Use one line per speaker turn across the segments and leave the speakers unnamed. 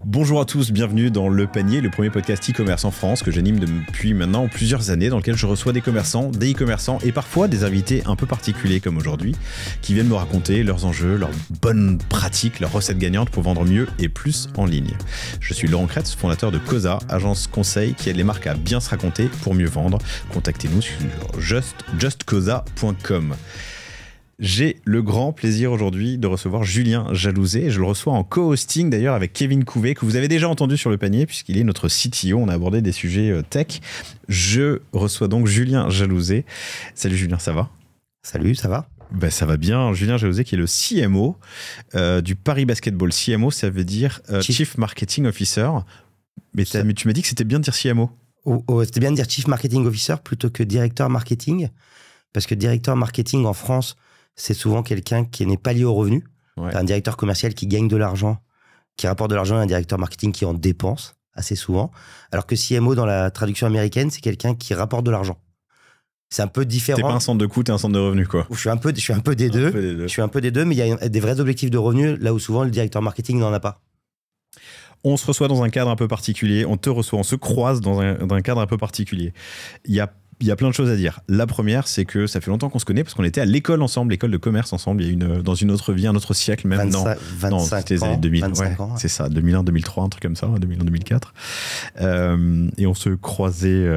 Bonjour à tous, bienvenue dans Le Panier, le premier podcast e-commerce en France que j'anime depuis maintenant plusieurs années, dans lequel je reçois des commerçants, des e-commerçants et parfois des invités un peu particuliers comme aujourd'hui, qui viennent me raconter leurs enjeux, leurs bonnes pratiques, leurs recettes gagnantes pour vendre mieux et plus en ligne. Je suis Laurent Kretz, fondateur de Cosa, agence conseil qui aide les marques à bien se raconter pour mieux vendre. Contactez-nous sur justcosa.com. J'ai le grand plaisir aujourd'hui de recevoir Julien Jalouzet. Je le reçois en co-hosting d'ailleurs avec Kevin Couvet, que vous avez déjà entendu sur Le Panier puisqu'il est notre CTO. On a abordé des sujets tech. Je reçois donc Julien Jalouzet. Salut Julien, ça va ?
Salut, ça va ?
Ben, ça va bien. Julien Jalouzet qui est le CMO du Paris Basketball. CMO, ça veut dire Chief Marketing Officer. Mais tu m'as dit que c'était bien de dire CMO.
C'était bien de dire Chief Marketing Officer plutôt que Directeur Marketing. Parce que Directeur Marketing en France, c'est souvent quelqu'un qui n'est pas lié au revenu. Ouais. T'as un directeur commercial qui gagne de l'argent, qui rapporte de l'argent, et un directeur marketing qui en dépense assez souvent. Alors que CMO, dans la traduction américaine, c'est quelqu'un qui rapporte de l'argent. C'est un peu différent.
T'es pas un centre de coût, t'es un centre de revenus, quoi.
Je suis un peu des deux. Je suis un peu des deux, mais il y a des vrais objectifs de revenus, là où souvent le directeur marketing n'en a pas.
On se reçoit dans un cadre un peu particulier. On se croise dans un cadre un peu particulier. Il y a plein de choses à dire. La première, c'est que ça fait longtemps qu'on se connaît parce qu'on était à l'école ensemble, l'école de commerce ensemble. Il y a dans une autre vie, un autre siècle même.
25
c'était les années 2000.
25 ans.
C'est ça, 2001, 2003, un truc comme ça, 2001, 2004. Et on se croisait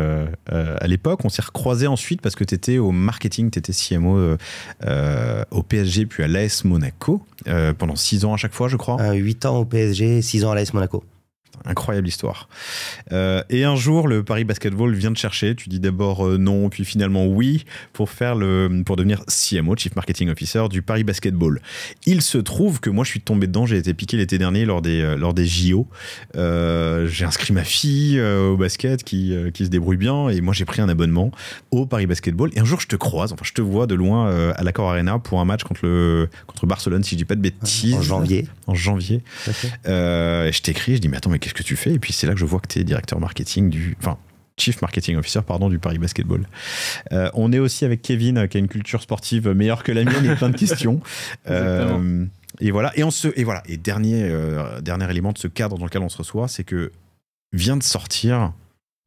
à l'époque. On s'est recroisés ensuite parce que tu étais au marketing, tu étais CMO au PSG puis à l'AS Monaco pendant 6 ans à chaque fois, je crois.
8 ans au PSG, 6 ans à l'AS Monaco.
Incroyable histoire. Et un jour, le Paris Basketball vient te chercher. Tu dis d'abord non, puis finalement oui, pour devenir CMO, Chief Marketing Officer du Paris Basketball. Il se trouve que moi, je suis tombé dedans. J'ai été piqué l'été dernier lors des JO. J'ai inscrit ma fille au basket qui se débrouille bien. Et moi, j'ai pris un abonnement au Paris Basketball. Et un jour, je te croise. Enfin, je te vois de loin à l'Accor Arena pour un match contre Barcelone, si je dis pas de bêtises.
En janvier.
Okay. Je t'écris, je dis mais attends, mais qu'est-ce que tu fais? Et puis c'est là que je vois que tu es directeur marketing Chief Marketing Officer du Paris Basketball. On est aussi avec Kevin qui a une culture sportive meilleure que la mienne et plein de questions. Et voilà. Et dernier élément de ce cadre dans lequel on se reçoit, c'est que vient de sortir,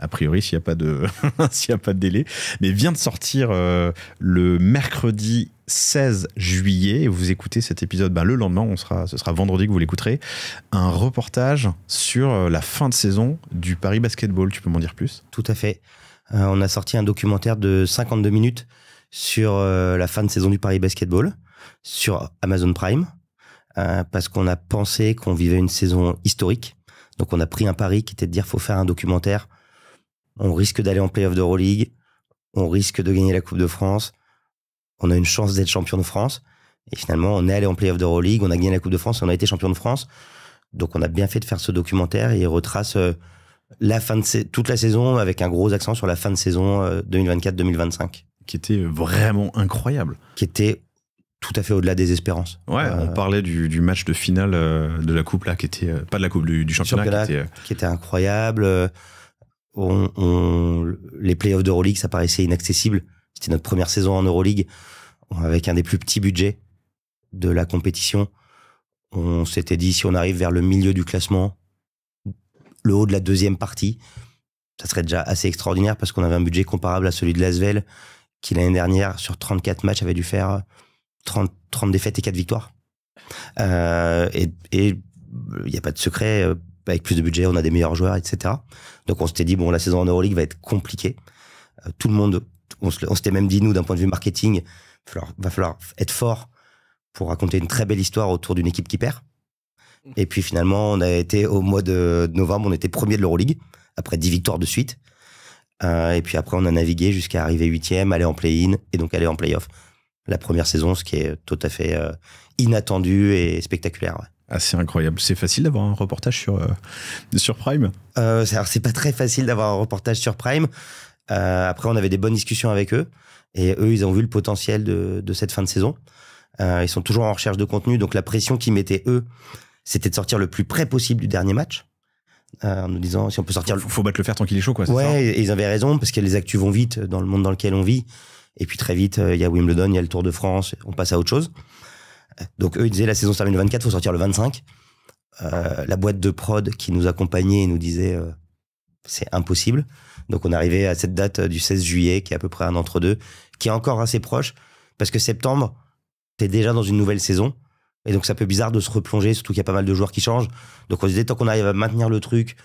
a priori s'il n'y a pas de délai, mais vient de sortir le mercredi 16 juillet, et vous écoutez cet épisode le lendemain, ce sera vendredi que vous l'écouterez, un reportage sur la fin de saison du Paris Basketball. Tu peux m'en dire plus?
Tout à fait. On a sorti un documentaire de 52 minutes sur la fin de saison du Paris Basketball sur Amazon Prime, parce qu'on a pensé qu'on vivait une saison historique. Donc on a pris un pari qui était de dire faut faire un documentaire. On risque d'aller en play-off d'Euroleague, on risque de gagner la Coupe de France, on a une chance d'être champion de France, et finalement on est allé en play-off d'Euroleague, on a gagné la Coupe de France, on a été champion de France. Donc on a bien fait de faire ce documentaire, et il retrace toute la saison avec un gros accent sur la fin de saison 2024-2025.
Qui était vraiment incroyable.
Qui était tout à fait au-delà des espérances.
Ouais, on parlait du match de finale de la Coupe, là, qui était pas de la Coupe, du championnat.
Qui était incroyable. Les playoffs d'Euroleague, ça paraissait inaccessible. C'était notre première saison en Euroleague, avec un des plus petits budgets de la compétition. On s'était dit, si on arrive vers le milieu du classement, le haut de la deuxième partie, ça serait déjà assez extraordinaire, parce qu'on avait un budget comparable à celui de l'Asvel, qui l'année dernière, sur 34 matchs, avait dû faire 30 défaites et 4 victoires. Et il n'y a pas de secret, avec plus de budget, on a des meilleurs joueurs, etc. Donc on s'était dit, bon, la saison en Euroleague va être compliquée. Tout le monde, on s'était même dit, nous, d'un point de vue marketing, va falloir être fort pour raconter une très belle histoire autour d'une équipe qui perd. Et puis finalement, on a été, au mois de novembre, on était premier de l'Euroleague, après 10 victoires de suite. Et puis après, on a navigué jusqu'à arriver 8e, aller en play-in, et donc aller en play-off. La première saison, ce qui est tout à fait inattendu et spectaculaire. Ouais.
Ah, c'est incroyable. C'est facile d'avoir un reportage sur Prime?
Alors, c'est pas très facile d'avoir un reportage sur Prime. Après, on avait des bonnes discussions avec eux. Et eux, ils ont vu le potentiel de cette fin de saison. Ils sont toujours en recherche de contenu. Donc, la pression qu'ils mettaient, eux, c'était de sortir le plus près possible du dernier match. En nous disant, si on peut sortir...
Faut battre le fer tant qu'il est chaud, quoi.
Ouais,
ça,
et ils avaient raison, parce que les actus vont vite dans le monde dans lequel on vit. Et puis très vite, il y a Wimbledon, il y a le Tour de France, on passe à autre chose. Donc eux, ils disaient, la saison se termine le 24, il faut sortir le 25. la boîte de prod qui nous accompagnait et nous disait c'est impossible. Donc on est arrivé à cette date du 16 juillet, qui est à peu près un entre-deux, qui est encore assez proche, parce que septembre, t'es déjà dans une nouvelle saison, et donc c'est un peu bizarre de se replonger, surtout qu'il y a pas mal de joueurs qui changent. Donc on se disait, tant qu'on arrive à maintenir le truc,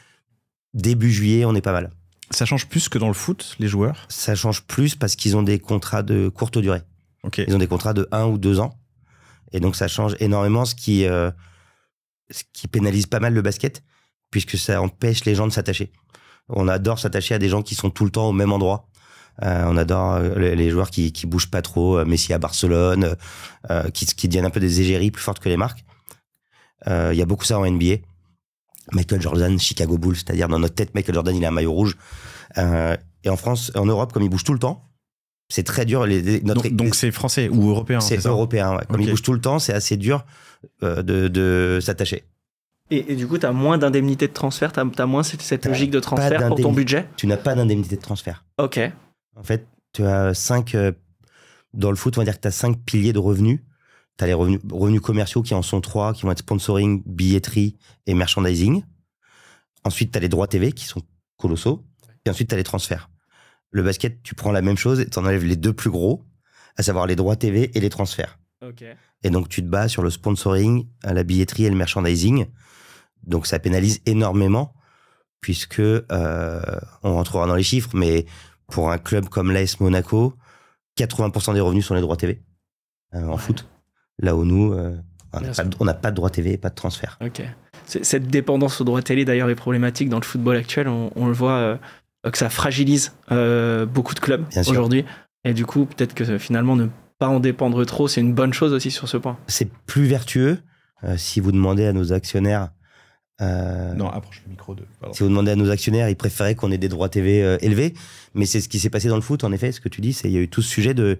début juillet, on est pas mal.
Ça change plus que dans le foot, les joueurs?
Ça change plus parce qu'ils ont des contrats de courte durée.
Okay.
Ils ont des contrats de 1 ou 2 ans, et donc ça change énormément, ce qui pénalise pas mal le basket, puisque ça empêche les gens de s'attacher. On adore s'attacher à des gens qui sont tout le temps au même endroit. On adore les joueurs qui bougent pas trop. Messi à Barcelone, qui deviennent un peu des égéries plus fortes que les marques. Il y a beaucoup ça en NBA. Michael Jordan, Chicago Bulls, c'est-à-dire dans notre tête, Michael Jordan, il a un maillot rouge. Et en France, en Europe, comme il bouge tout le temps, c'est très dur.
Donc c'est français ou européen?
C'est européen, ouais. Comme il bouge tout le temps, c'est assez dur de s'attacher.
Et du coup, tu as moins d'indemnité de transfert, tu as moins cette logique de transfert pour ton budget?
Tu n'as pas d'indemnité de transfert.
Ok.
En fait, tu as 5... dans le foot, on va dire que tu as 5 piliers de revenus. Tu as les revenus commerciaux qui en sont 3, qui vont être sponsoring, billetterie et merchandising. Ensuite, tu as les droits TV qui sont colossaux. Et ensuite, tu as les transferts. Le basket, tu prends la même chose et tu en enlèves les 2 plus gros, à savoir les droits TV et les transferts.
Ok.
Et donc, tu te bats sur le sponsoring, la billetterie et le merchandising. Donc, ça pénalise énormément, puisque on rentrera dans les chiffres, mais pour un club comme l'AS Monaco, 80% des revenus sont les droits TV en foot. Là où nous, on n'a pas de droits TV et pas de transfert.
Ok. Cette dépendance aux droits télé, d'ailleurs, est problématique dans le football actuel. On le voit que ça fragilise beaucoup de clubs aujourd'hui. Et du coup, peut-être que finalement, ne pas en dépendre trop, c'est une bonne chose aussi sur ce point.
C'est plus vertueux. Si vous demandez à nos actionnaires...
non, approche le micro.
Si vous demandez à nos actionnaires, ils préféraient qu'on ait des droits TV élevés. Mais c'est ce qui s'est passé dans le foot, en effet. Ce que tu dis, c'est qu'il y a eu tout ce sujet de...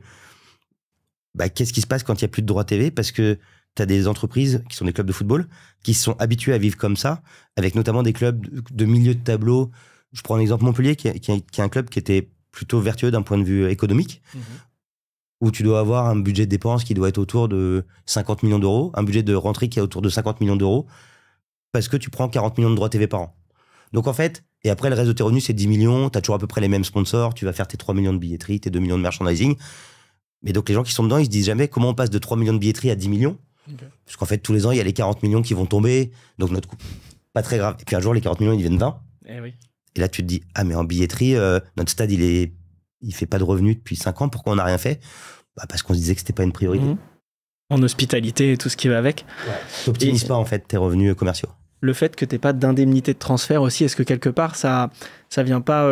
qu'est-ce qui se passe quand il n'y a plus de droits TV? Parce que tu as des entreprises qui sont des clubs de football qui se sont habitués à vivre comme ça, avec notamment des clubs de milieu de tableau. Je prends un exemple, Montpellier, qui est un club qui était plutôt vertueux d'un point de vue économique, où tu dois avoir un budget de dépenses qui doit être autour de 50 millions d'euros, un budget de rentrée qui est autour de 50 millions d'euros, parce que tu prends 40 millions de droits TV par an. Donc en fait, et après le reste de tes revenus, c'est 10 millions, tu as toujours à peu près les mêmes sponsors, tu vas faire tes 3 millions de billetterie, tes 2 millions de merchandising. Mais donc les gens qui sont dedans, ils se disent jamais comment on passe de 3 millions de billetterie à 10 millions. Okay. Parce qu'en fait, tous les ans, il y a les 40 millions qui vont tomber. Donc notre coût, pas très grave. Et puis un jour, les 40 millions, ils deviennent 20.
Oui.
Et là, tu te dis, ah mais en billetterie, notre stade, il fait pas de revenus depuis 5 ans. Pourquoi on n'a rien fait? Parce qu'on se disait que c'était pas une priorité.
En hospitalité et tout ce qui va avec.
Ouais. T'optimises pas en fait tes revenus commerciaux.
Le fait que t'aies pas d'indemnité de transfert aussi, est-ce que quelque part, ça vient pas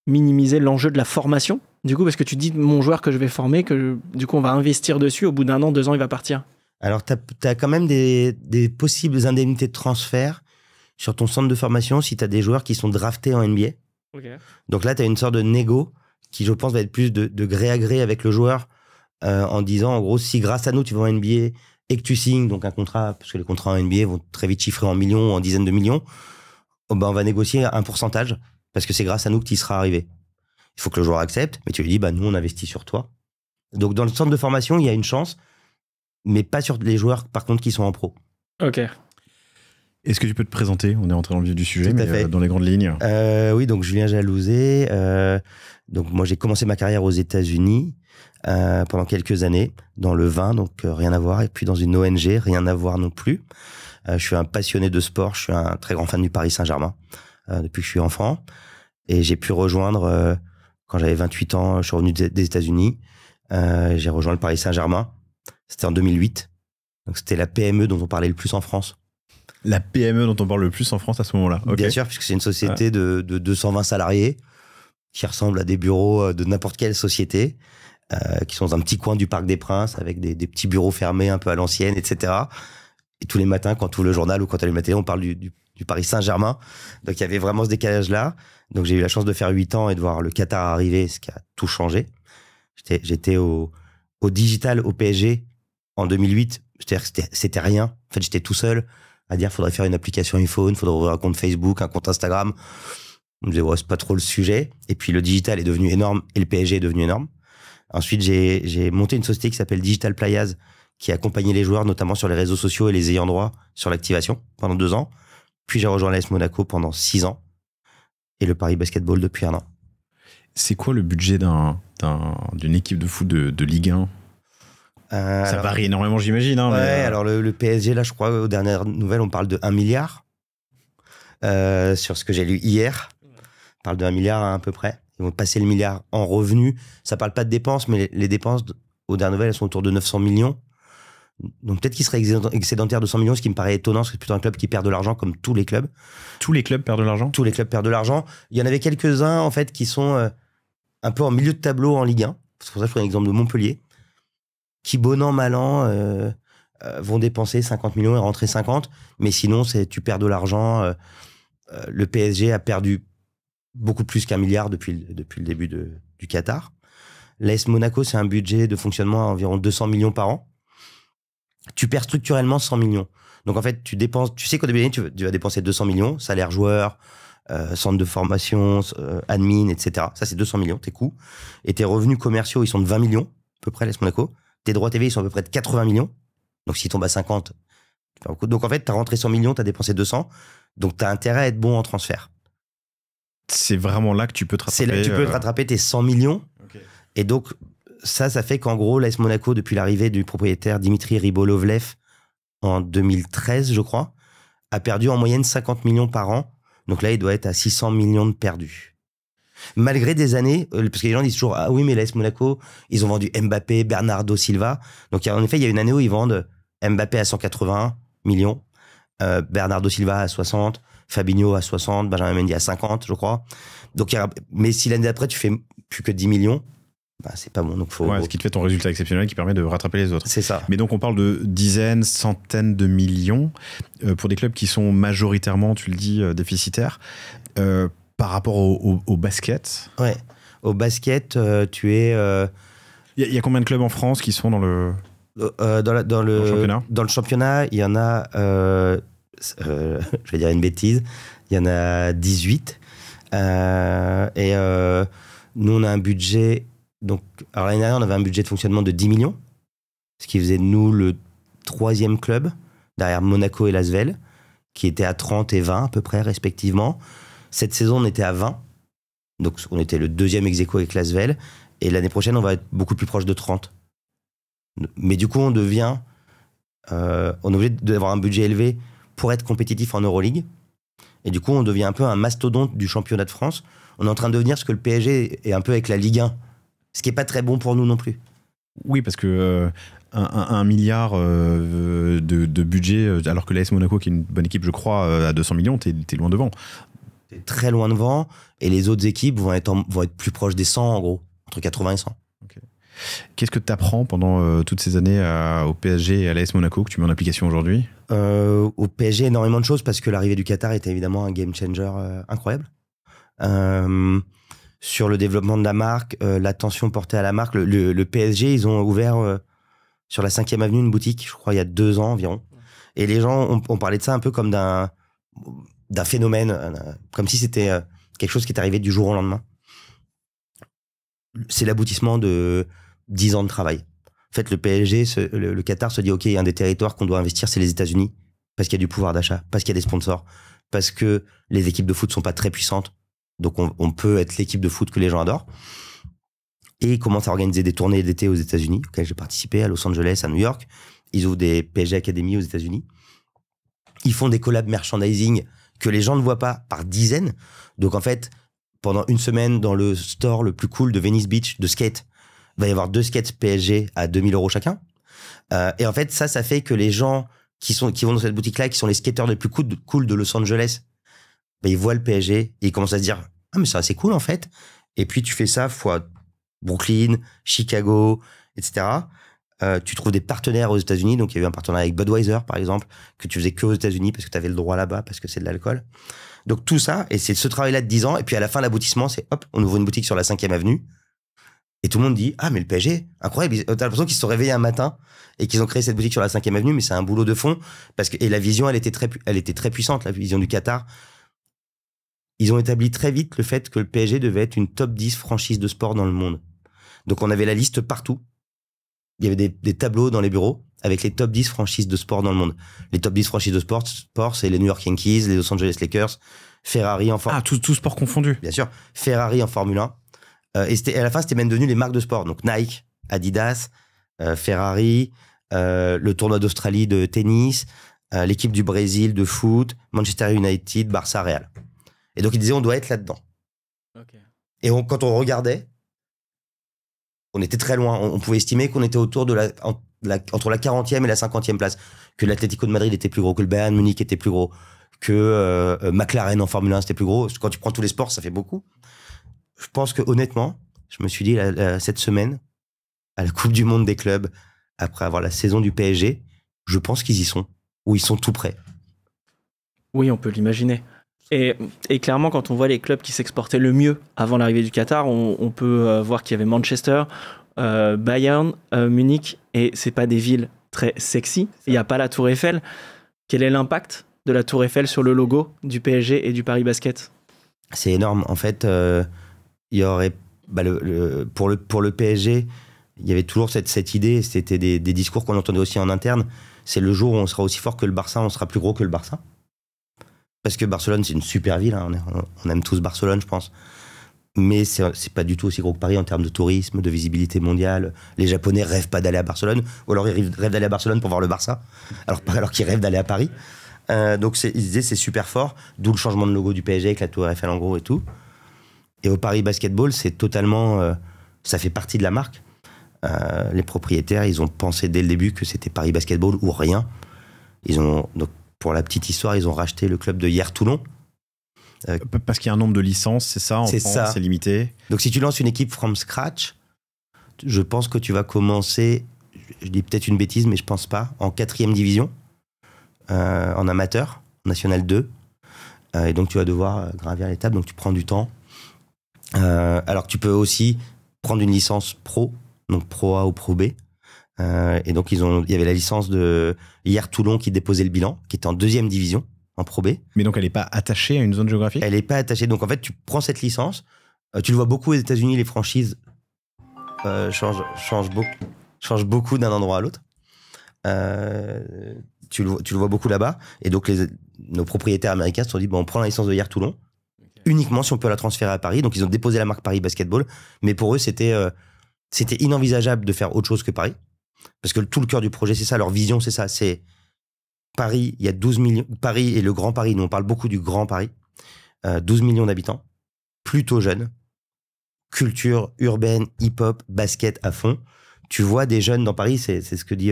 minimiser l'enjeu de la formation? Du coup, parce que tu dis, mon joueur que je vais former, que du coup, on va investir dessus, au bout d'1 an, 2 ans, il va partir. Alors,
t'as quand même des possibles indemnités de transfert sur ton centre de formation si t'as des joueurs qui sont draftés en NBA.
Okay.
Donc là, t'as une sorte de négo qui, je pense, va être plus de gré à gré avec le joueur en disant, en gros, si grâce à nous, tu vas en NBA et que tu signes donc un contrat, parce que les contrats en NBA vont très vite chiffrer en millions ou en dizaines de millions, on va négocier un pourcentage parce que c'est grâce à nous que tu y seras arrivé. Il faut que le joueur accepte, mais tu lui dis, nous, on investit sur toi. Donc, dans le centre de formation, il y a une chance, mais pas sur les joueurs, par contre, qui sont en pro.
Ok.
Est-ce que tu peux te présenter? On est entré dans le vif du sujet, mais dans les grandes lignes.
Oui, donc Julien Jalouzet. Donc, moi, j'ai commencé ma carrière aux États-Unis pendant quelques années, dans le vin, donc rien à voir, et puis dans une ONG, rien à voir non plus. Je suis un passionné de sport, je suis un très grand fan du Paris Saint-Germain, depuis que je suis enfant. Et j'ai pu rejoindre... quand j'avais 28 ans, je suis revenu des États-Unis. J'ai rejoint le Paris Saint-Germain. C'était en 2008. Donc, c'était la PME dont on parlait le plus en France.
La PME dont on parle le plus en France à ce moment-là. Okay.
Bien sûr, puisque c'est une société de 220 salariés qui ressemble à des bureaux de n'importe quelle société, qui sont dans un petit coin du Parc des Princes avec des petits bureaux fermés un peu à l'ancienne, etc. Et tous les matins, quand tu ouvres le journal ou quand tu allumes la télé, on parle du Paris Saint-Germain. Donc, il y avait vraiment ce décalage-là. Donc, j'ai eu la chance de faire 8 ans et de voir le Qatar arriver, ce qui a tout changé. J'étais au digital, au PSG, en 2008. C'est-à-dire que c'était rien. En fait, j'étais tout seul à dire, faudrait faire une application iPhone, faudrait ouvrir un compte Facebook, un compte Instagram. On me disait, ouais, c'est pas trop le sujet. Et puis, le digital est devenu énorme et le PSG est devenu énorme. Ensuite, j'ai monté une société qui s'appelle Digital Playaz, qui accompagnait les joueurs, notamment sur les réseaux sociaux et les ayants droit sur l'activation pendant 2 ans. Puis j'ai rejoint l'AS Monaco pendant 6 ans et le Paris Basketball depuis 1 an.
C'est quoi le budget d'une équipe de foot de Ligue 1 ? Ça varie énormément, j'imagine. Hein,
ouais, alors le PSG, là, je crois, aux dernières nouvelles, on parle de 1 milliard. Sur ce que j'ai lu hier, on parle de 1 milliard à peu près. Ils vont passer le milliard en revenus. Ça parle pas de dépenses, mais les dépenses, aux dernières nouvelles, elles sont autour de 900 millions. Donc peut-être qu'il serait excédentaire de 100 millions, ce qui me paraît étonnant, parce que c'est plutôt un club qui perd de l'argent comme tous les clubs.
Tous les clubs perdent de l'argent ?
Tous les clubs perdent de l'argent. Il y en avait quelques-uns, en fait, qui sont un peu en milieu de tableau en Ligue 1. C'est pour ça que je prends l'exemple de Montpellier, qui, bon an, mal an, vont dépenser 50 millions et rentrer 50. Mais sinon, tu perds de l'argent. Le PSG a perdu beaucoup plus qu'1 milliard depuis le début du Qatar. L'AS Monaco, c'est un budget de fonctionnement à environ 200 millions par an. Tu perds structurellement 100 millions. Donc en fait, tu sais qu'au début de l'année, tu vas dépenser 200 millions, salaire joueur, centre de formation, admin, etc. Ça, c'est 200 millions, tes coûts. Et tes revenus commerciaux, ils sont de 20 millions, à peu près, l'AS Monaco. Tes droits TV, ils sont à peu près de 80 millions. Donc s'ils tombent à 50, tu perds beaucoup. Donc en fait, tu as rentré 100 millions, tu as dépensé 200. Donc tu as intérêt à être bon en transfert.
C'est vraiment là que tu peux te rattraper.
C'est là que tu peux te rattraper tes 100 millions.
Okay.
Et donc, ça fait qu'en gros, l'AS Monaco, depuis l'arrivée du propriétaire Dimitri Ribolovlev en 2013, je crois, a perdu en moyenne 50 millions par an. Donc là, il doit être à 600 millions de perdus. Malgré des années, parce que les gens disent toujours, ah oui, mais l'AS Monaco, ils ont vendu Mbappé, Bernardo Silva. Donc en effet, il y a une année où ils vendent Mbappé à 180 millions, Bernardo Silva à 60, Fabinho à 60, Benjamin Mendy à 50, je crois. Donc, mais si l'année d'après, tu fais plus que 10 millions, bah, c'est pas bon. Donc
ce qui te fait ton résultat exceptionnel qui permet de rattraper les autres.
C'est ça.
Mais donc, on parle de dizaines, centaines de millions pour des clubs qui sont majoritairement, tu le dis, déficitaires. Par rapport au basket.
Ouais. Au basket, tu es...
Il y a combien de clubs en France qui sont dans le championnat ? Dans
le championnat, il y en a... je vais dire une bêtise. Il y en a 18. Nous, on a un budget... Donc, alors l'année dernière, on avait un budget de fonctionnement de 10 millions, ce qui faisait de nous le 3e club, derrière Monaco et Lasvel, qui étaient à 30 et 20 à peu près, respectivement. Cette saison, on était à 20. Donc, on était le 2e ex-aequo avec Lasvel. Et l'année prochaine, on va être beaucoup plus proche de 30. Mais du coup, on est obligé d'avoir un budget élevé pour être compétitif en Euroleague. Et du coup, on devient un peu un mastodonte du championnat de France. On est en train de devenir ce que le PSG est un peu avec la Ligue 1. Ce qui n'est pas très bon pour nous non plus.
Oui, parce que 1 milliard de budget, alors que l'AS Monaco, qui est une bonne équipe, je crois, à 200 millions, t'es loin devant.
T'es très loin devant, et les autres équipes vont être plus proches des 100, en gros, entre 80 et 100.
Okay. Qu'est-ce que tu apprends pendant toutes ces années au PSG et à l'AS Monaco que tu mets en application aujourd'hui ?
Au PSG, énormément de choses, parce que l'arrivée du Qatar était évidemment un game changer incroyable. Sur le développement de la marque, l'attention portée à la marque. Le PSG, ils ont ouvert sur la 5e avenue une boutique, je crois, il y a 2 ans environ. Et les gens ont parlé de ça un peu comme d'un phénomène, comme si c'était quelque chose qui est arrivé du jour au lendemain. C'est l'aboutissement de 10 ans de travail. En fait, le PSG, le Qatar se dit, OK, il y a un des territoires qu'on doit investir, c'est les États-Unis, parce qu'il y a du pouvoir d'achat, parce qu'il y a des sponsors, parce que les équipes de foot sont pas très puissantes. Donc, on peut être l'équipe de foot que les gens adorent. Et ils commencent à organiser des tournées d'été aux États-Unis, auxquelles j'ai participé, à Los Angeles, à New York. Ils ouvrent des PSG Academy aux États-Unis. Ils font des collabs merchandising que les gens ne voient pas par dizaines. Donc, en fait, pendant une semaine, dans le store le plus cool de Venice Beach, de skate, il va y avoir 2 skates PSG à 2000 € chacun. Et en fait, ça fait que les gens qui vont dans cette boutique-là, qui sont les skateurs les plus cool de Los Angeles, ils voient le PSG et ils commencent à se dire « Ah, mais c'est assez cool, en fait. » Et puis, tu fais ça fois Brooklyn, Chicago, etc. Tu trouves des partenaires aux États-Unis. Donc, il y a eu un partenariat avec Budweiser, par exemple, que tu faisais que aux États-Unis parce que tu avais le droit là-bas, parce que c'est de l'alcool. Donc, tout ça, et c'est ce travail-là de 10 ans. Et puis, à la fin, l'aboutissement, c'est hop, on ouvre une boutique sur la 5e avenue. Et tout le monde dit « Ah, mais le PSG, incroyable. » T'as l'impression qu'ils se sont réveillés un matin et qu'ils ont créé cette boutique sur la 5e avenue, mais c'est un boulot de fond. Et la vision, elle était très puissante, la vision du Qatar. Ils ont établi très vite le fait que le PSG devait être une top 10 franchise de sport dans le monde. Donc, on avait la liste partout. Il y avait des tableaux dans les bureaux avec les top 10 franchises de sport dans le monde. Les top 10 franchises de sport, c'est les New York Yankees, les Los Angeles Lakers, Ferrari en Formule 1.
Ah, tout sport confondu.
Bien sûr. Ferrari en Formule 1. Et à la fin, c'était même devenu les marques de sport. Donc Nike, Adidas, Ferrari, le tournoi d'Australie de tennis, l'équipe du Brésil de foot, Manchester United, Barça, Real. Et donc, ils disaient, on doit être là-dedans. Okay. Et quand on regardait, on était très loin. On pouvait estimer qu'on était autour de entre la 40e et la 50e place. Que l'Atlético de Madrid était plus gros, que le Bayern Munich était plus gros, que McLaren en Formule 1 c'était plus gros. Quand tu prends tous les sports, ça fait beaucoup. Je pense que honnêtement, je me suis dit cette semaine, à la Coupe du Monde des clubs, après avoir la saison du PSG, je pense qu'ils y sont, ou ils sont tout prêts.
Oui, on peut l'imaginer. Et clairement, quand on voit les clubs qui s'exportaient le mieux avant l'arrivée du Qatar, on peut voir qu'il y avait Manchester, Bayern, Munich, et c'est pas des villes très sexy. Il n'y a pas la Tour Eiffel. Quel est l'impact de la Tour Eiffel sur le logo du PSG et du Paris Basket?
C'est énorme. En fait, il y aurait pour le PSG, il y avait toujours cette idée. C'était des discours qu'on entendait aussi en interne. C'est le jour où on sera aussi fort que le Barça, on sera plus gros que le Barça. Parce que Barcelone, c'est une super ville. Hein. On aime tous Barcelone, je pense. Mais c'est pas du tout aussi gros que Paris en termes de tourisme, de visibilité mondiale. Les Japonais rêvent pas d'aller à Barcelone, ou alors ils rêvent d'aller à Barcelone pour voir le Barça, alors qu'ils rêvent d'aller à Paris. Donc ils disaient c'est super fort, d'où le changement de logo du PSG avec la Tour Eiffel en gros et tout. Et au Paris Basketball, c'est totalement, ça fait partie de la marque. Les propriétaires, ils ont pensé dès le début que c'était Paris Basketball ou rien. Donc pour la petite histoire, ils ont racheté le club de Hier-Toulon.
Parce qu'il y a un nombre de licences, c'est ça, en France, c'est limité.
Donc si tu lances une équipe from scratch, je pense que tu vas commencer, je dis peut-être une bêtise, mais je pense pas, en 4e division, en amateur, National 2. Et donc tu vas devoir gravir l'étape, donc tu prends du temps. Alors que tu peux aussi prendre une licence pro, donc Pro A ou Pro B. Et donc il y avait la licence de Hier-Toulon qui déposait le bilan, qui était en 2e division. En Pro B.
Mais donc elle n'est pas attachée à une zone géographique?
Elle n'est pas attachée. Donc en fait, tu prends cette licence. Tu le vois beaucoup aux États-Unis, les franchises changent beaucoup d'un endroit à l'autre. Tu le vois beaucoup là-bas. Et donc nos propriétaires américains se sont dit on prend la licence de Hier-Toulon uniquement si on peut la transférer à Paris. Donc ils ont déposé la marque Paris Basketball. Mais pour eux, c'était inenvisageable de faire autre chose que Paris. Parce que tout le cœur du projet, c'est ça. Leur vision, c'est ça. C'est Paris, il y a 12 millions. Paris et le Grand Paris, nous on parle beaucoup du Grand Paris. 12 millions d'habitants, plutôt jeunes. Culture urbaine, hip-hop, basket à fond. Tu vois des jeunes dans Paris, c'est ce que dit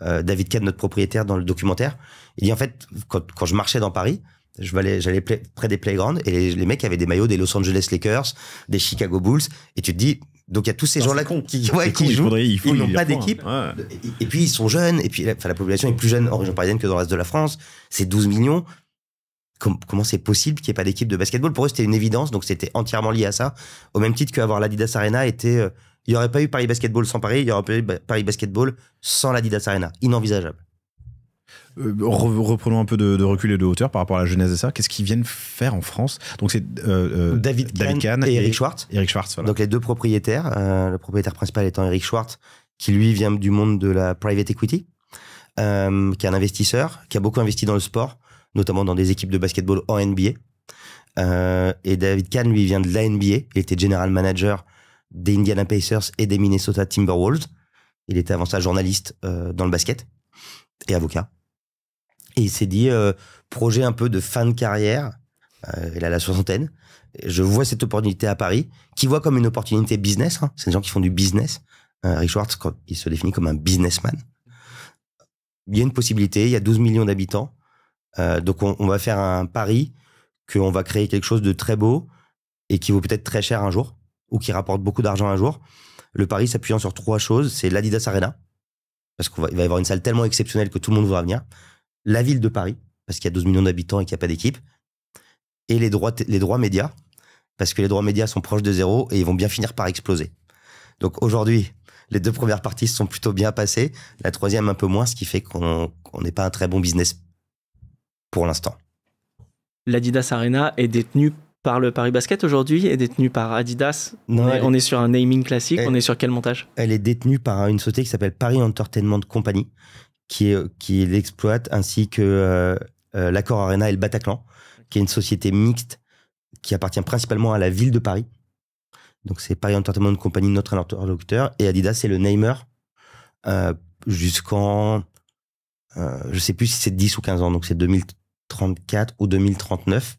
David Kahn, notre propriétaire, dans le documentaire. Il dit en fait, quand je marchais dans Paris, j'allais près des playgrounds et les mecs avaient des maillots des Los Angeles Lakers, des Chicago Bulls. Et tu te dis, donc il y a tous ces gens-là qui jouent, ils n'ont pas d'équipe. Ouais. Et puis ils sont jeunes, et puis la population est plus jeune en région parisienne que dans le reste de la France. C'est 12 millions. Comment c'est possible qu'il n'y ait pas d'équipe de basketball? Pour eux, c'était une évidence, donc c'était entièrement lié à ça. Au même titre qu'avoir l'Adidas Arena était... il n'y aurait pas eu Paris Basketball sans Paris, il n'y aurait pas eu Paris Basketball sans l'Adidas Arena. Inenvisageable.
Reprenons un peu de recul et de hauteur par rapport à la genèse de ça. Qu'est-ce qu'ils viennent faire en France? Donc c'est
David Kahn et Eric Schwartz.
Eric Schwartz, voilà.
Donc les deux propriétaires, le propriétaire principal étant Eric Schwartz, qui lui vient du monde de la private equity, qui est un investisseur, qui a beaucoup investi dans le sport, notamment dans des équipes de basketball en NBA. Et David Kahn, lui, vient de la NBA. Il était general manager des Indiana Pacers et des Minnesota Timberwolves. Il était avant ça journaliste dans le basket et avocat. Et il s'est dit, projet un peu de fin de carrière, il a la 60aine, je vois cette opportunité à Paris, qui voit comme une opportunité business, hein. C'est des gens qui font du business. Rick Schwartz, il se définit comme un businessman. Il y a une possibilité, il y a 12 millions d'habitants, donc on va faire un pari qu'on va créer quelque chose de très beau et qui vaut peut-être très cher un jour, ou qui rapporte beaucoup d'argent un jour. Le pari s'appuyant sur 3 choses, c'est l'Adidas Arena, parce qu'il va y avoir une salle tellement exceptionnelle que tout le monde voudra venir. La ville de Paris, parce qu'il y a 12 millions d'habitants et qu'il n'y a pas d'équipe. Et les droits médias, parce que les droits médias sont proches de zéro et ils vont bien finir par exploser. Donc aujourd'hui, les 2 premières parties se sont plutôt bien passées. La 3e un peu moins, ce qui fait qu'on n'est pas un très bon business pour l'instant.
L'Adidas Arena est détenue par le Paris Basket aujourd'hui, est détenue par Adidas.
Non,
on est sur un naming classique, on est sur quel montage?
Elle est détenue par une société qui s'appelle Paris Entertainment Company, qui l'exploite, ainsi que l'Accor Arena et le Bataclan, qui est une société mixte qui appartient principalement à la ville de Paris. Donc c'est Paris Entertainment Company, notre interlocuteur, et Adidas, c'est le namer jusqu'en... je sais plus si c'est 10 ou 15 ans, donc c'est 2034 ou 2039.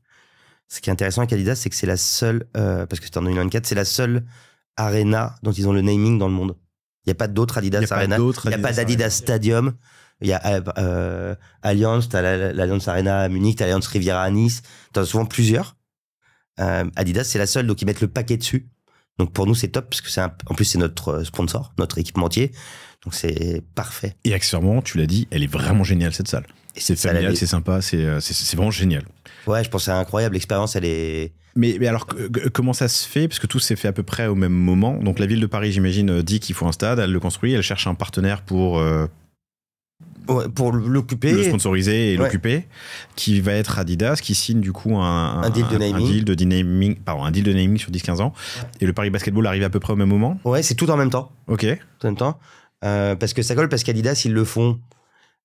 Ce qui est intéressant avec Adidas, c'est que c'est la seule, parce que c'était en 2024, c'est la seule arena dont ils ont le naming dans le monde. Il n'y a pas d'autres Adidas Arena, il n'y a pas d'Adidas Stadium, il y a Allianz, tu as l'Allianz Arena à Munich, tu as l'Allianz Riviera à Nice, tu as souvent plusieurs. Adidas, c'est la seule, donc ils mettent le paquet dessus. Donc pour nous, c'est top, parce que en plus, c'est notre sponsor, notre équipementier. Donc c'est parfait.
Et accessoirement, tu l'as dit, elle est vraiment géniale, cette salle. C'est familial, c'est sympa, c'est vraiment génial.
Ouais, je pense que c'est incroyable, l'expérience, elle est...
Mais alors, comment ça se fait? Parce que tout s'est fait à peu près au même moment. Donc la ville de Paris, j'imagine, dit qu'il faut un stade, elle le construit, elle cherche un partenaire pour
l'occuper.
Le sponsoriser et l'occuper, qui va être Adidas, qui signe du coup un
deal de naming.
Un deal de naming sur 10-15 ans. Ouais. Et le Paris Basketball arrive à peu près au même moment?
Ouais, c'est tout en même temps.
Ok.
Tout en même temps. Parce que ça colle, parce qu'Adidas, ils le font...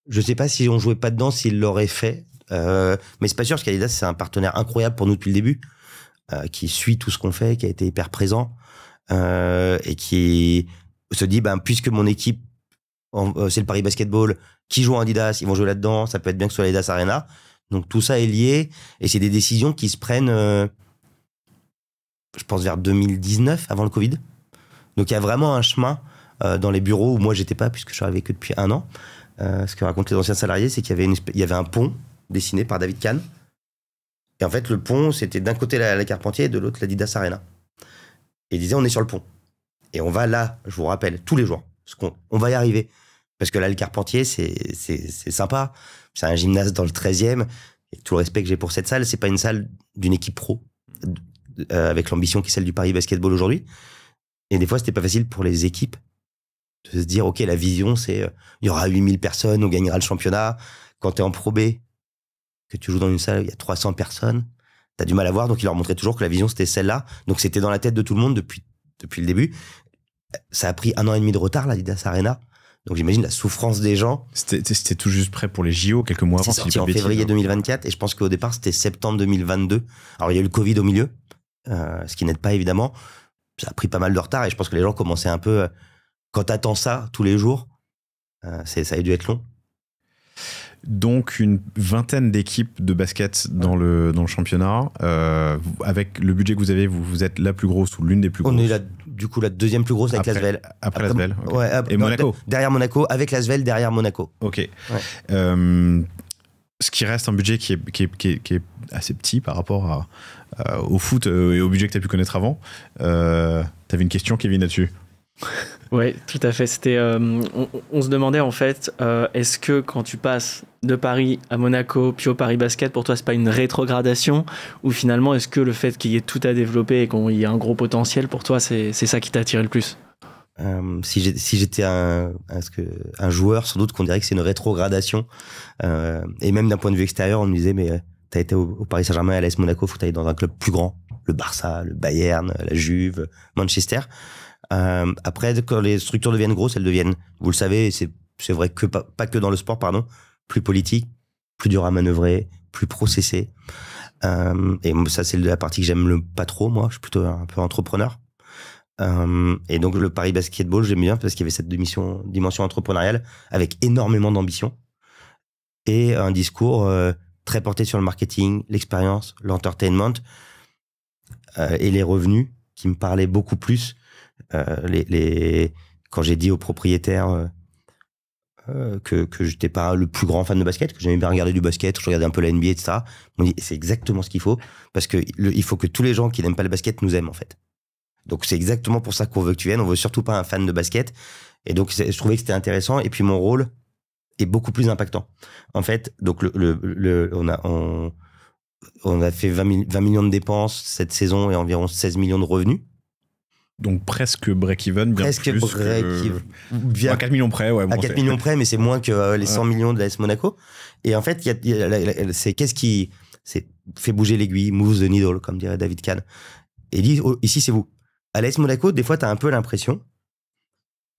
Je sais pas si on jouait pas dedans, s'ils l'auraient fait. Mais c'est pas sûr, parce qu'Adidas, c'est un partenaire incroyable pour nous depuis le début, qui suit tout ce qu'on fait, qui a été hyper présent, et qui se dit, puisque mon équipe, c'est le Paris Basketball, qui joue en Adidas, ils vont jouer là-dedans, ça peut être bien que ce soit l'Adidas Arena. Donc tout ça est lié, et c'est des décisions qui se prennent, je pense, vers 2019, avant le Covid. Donc il y a vraiment un chemin dans les bureaux où moi j'étais pas, puisque je suis arrivé que depuis 1 an. Ce que racontent les anciens salariés, c'est qu'il y avait un pont dessiné par David Kahn. Et en fait, le pont, c'était d'un côté la Carpentier et de l'autre l'Adidas Arena. Et ils disaient, on est sur le pont. Et on va là, je vous rappelle, tous les jours. Parce qu'on va y arriver. Parce que là, le Carpentier, c'est sympa. C'est un gymnase dans le 13e. Et tout le respect que j'ai pour cette salle, c'est pas une salle d'une équipe pro, avec l'ambition qui est celle du Paris Basketball aujourd'hui. Et des fois, c'était pas facile pour les équipes de se dire, OK, la vision, c'est il y aura 8000 personnes, on gagnera le championnat. Quand tu es en Pro B, que tu joues dans une salle où il y a 300 personnes, tu as du mal à voir. Donc, il leur montrait toujours que la vision, c'était celle-là. Donc, c'était dans la tête de tout le monde depuis le début. Ça a pris 1 an et demi de retard, l'Adidas Arena. Donc, j'imagine la souffrance des gens.
C'était tout juste prêt pour les JO, quelques mois avant.
C'est sorti en février 2024. Et je pense qu'au départ, c'était septembre 2022. Alors, il y a eu le Covid au milieu, ce qui n'aide pas, évidemment. Ça a pris pas mal de retard. Et je pense que les gens commençaient un peu... Quand t'attends ça tous les jours, ça a dû être long.
Donc une 20aine d'équipes de basket dans le championnat. Avec le budget que vous avez, vous êtes la plus grosse ou l'une des plus grosses?
On est du coup la deuxième plus grosse avec l'Asvel.
Après l'Asvel. Okay.
Ouais,
et Monaco.
Derrière Monaco, avec l'Asvel, derrière Monaco.
Ok. Ouais. Ce qui reste un budget qui est assez petit par rapport au foot et au budget que tu as pu connaître avant. Tu avais une question, Kevin, là-dessus?
Oui, tout à fait. C'était, on se demandait en fait, est-ce que quand tu passes de Paris à Monaco puis au Paris Basket, pour toi c'est pas une rétrogradation, ou finalement est-ce que le fait qu'il y ait tout à développer et qu'il y ait un gros potentiel, pour toi c'est ça qui t'a attiré le plus?
Si j'étais un joueur, sans doute qu'on dirait que c'est une rétrogradation, et même d'un point de vue extérieur on me disait, mais t'as été au Paris Saint-Germain, à l'AS Monaco, faut que t'ailles dans un club plus grand, le Barça, le Bayern, la Juve, Manchester. Après, quand les structures deviennent grosses, elles deviennent, vous le savez, c'est vrai que pas que dans le sport, pardon, plus politique, plus dur à manœuvrer, plus processé. Et ça, c'est la partie que j'aime pas trop, moi. Je suis plutôt un peu entrepreneur. Et donc, le Paris Basketball, j'aime bien parce qu'il y avait cette dimension entrepreneuriale avec énormément d'ambition et un discours très porté sur le marketing, l'expérience, l'entertainment et les revenus qui me parlaient beaucoup plus. Quand j'ai dit aux propriétaires que j'étais pas le plus grand fan de basket, que j'aimais bien regarder du basket, que je regardais un peu la NBA, etc., ils m'ont dit c'est exactement ce qu'il faut, parce que il faut que tous les gens qui n'aiment pas le basket nous aiment en fait. Donc c'est exactement pour ça qu'on veut que tu viennes. On veut surtout pas un fan de basket. Et donc je trouvais que c'était intéressant. Et puis mon rôle est beaucoup plus impactant. En fait, donc on a fait 20 millions de dépenses cette saison et environ 16 millions de revenus.
Donc presque break-even, bien
presque
plus que... à 4 millions près, ouais.
Bon, à 4 millions près, mais c'est moins que les 100 millions de l'AS Monaco. Et en fait, c'est qu'est-ce qui... C'est fait bouger l'aiguille, move the needle, comme dirait David Kahn. Et il dit, ici, c'est vous. À l'AS Monaco, des fois, tu as un peu l'impression,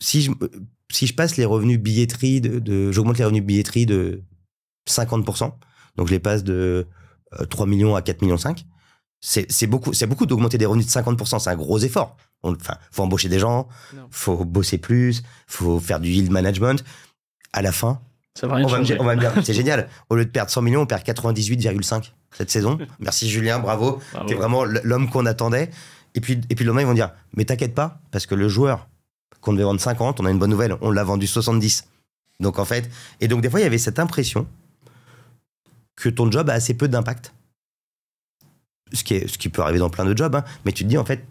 si je passe les revenus billetterie j'augmente les revenus billetterie de 50%, donc je les passe de 3 millions à 4 millions 5, c'est beaucoup d'augmenter des revenus de 50%, c'est un gros effort. Faut embaucher des gens, faut bosser plus, faut faire du yield management. À la fin,
ça va rien changer.
On va me dire, c'est génial. Au lieu de perdre 100 millions, on perd 98,5 cette saison. Merci Julien, bravo. T'es vraiment l'homme qu'on attendait. Et puis le lendemain, ils vont dire, mais t'inquiète pas, parce que le joueur qu'on devait vendre 50, on a une bonne nouvelle, on l'a vendu 70. Donc en fait, et donc des fois, il y avait cette impression que ton job a assez peu d'impact. Ce qui peut arriver dans plein de jobs, hein. Mais tu te dis, en fait,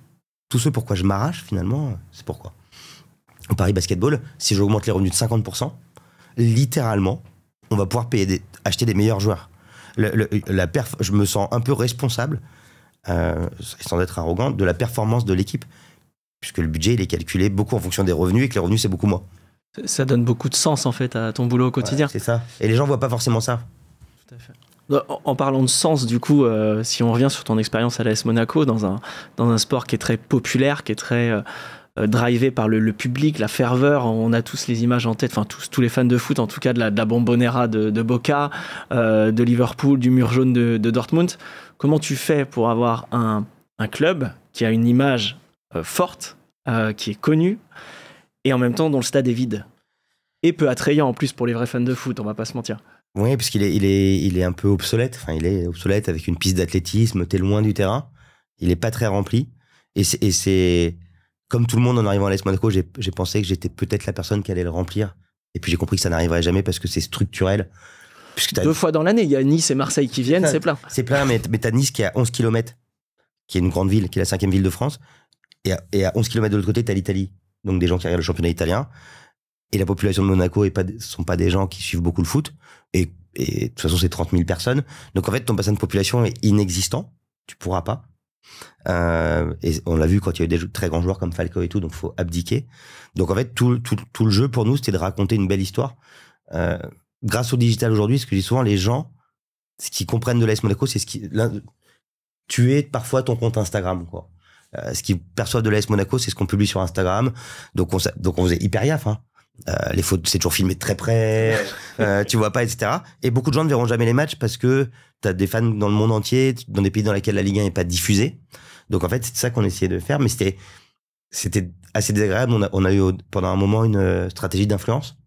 tout ce pourquoi je m'arrache, finalement, c'est pourquoi. Au Paris Basketball, si j'augmente les revenus de 50%, littéralement, on va pouvoir acheter des meilleurs joueurs. Je me sens un peu responsable, sans être arrogant, de la performance de l'équipe, puisque le budget, il est calculé beaucoup en fonction des revenus, et que les revenus, c'est beaucoup moi.
Ça donne beaucoup de sens, en fait, à ton boulot au quotidien.
Ouais, c'est ça. Et les gens voient pas forcément ça.
Tout à fait. En parlant de sens, du coup, si on revient sur ton expérience à l'AS Monaco, dans un sport qui est très populaire, qui est très drivé par le public, la ferveur, on a tous les images en tête, enfin tous les fans de foot, en tout cas de la Bombonera de Boca, de Liverpool, du mur jaune de Dortmund. Comment tu fais pour avoir un club qui a une image forte, qui est connue, et en même temps dont le stade est vide et peu attrayant en plus pour les vrais fans de foot, on va pas se mentir.
Oui, parce qu'il est un peu obsolète. Enfin, il est obsolète avec une piste d'athlétisme, t'es loin du terrain. Il est pas très rempli. Et c'est comme tout le monde en arrivant à l'AS Monaco, j'ai pensé que j'étais peut-être la personne qui allait le remplir. Et puis j'ai compris que ça n'arriverait jamais parce que c'est structurel.
2 fois dans l'année, il y a Nice et Marseille qui viennent, c'est plein.
C'est plein, mais t'as Nice qui est à 11 km, qui est une grande ville, qui est la 5e ville de France. Et à 11 km de l'autre côté, t'as l'Italie. Donc des gens qui regardent le championnat italien. Et la population de Monaco sont pas des gens qui suivent beaucoup le foot. Et de toute façon, c'est 30 000 personnes. Donc en fait, ton bassin de population est inexistant. Tu pourras pas. Et on l'a vu quand il y a eu des très grands joueurs comme Falcao et tout, donc faut abdiquer. Donc en fait, tout le jeu pour nous, c'était de raconter une belle histoire. Grâce au digital aujourd'hui, ce que je dis souvent, les gens, ce qu'ils comprennent de l'AS Monaco, c'est tu es parfois ton compte Instagram, quoi. Ce qu'ils perçoivent de l'AS Monaco, c'est ce qu'on publie sur Instagram. Donc on faisait hyper gaffe, hein. Les photos, c'est toujours filmé de très près, tu vois pas, etc. Et beaucoup de gens ne verront jamais les matchs parce que t'as des fans dans le monde entier, dans des pays dans lesquels la Ligue 1 n'est pas diffusée. Donc en fait, c'est ça qu'on essayait de faire, mais c'était assez désagréable. On a eu pendant un moment une stratégie d'influence.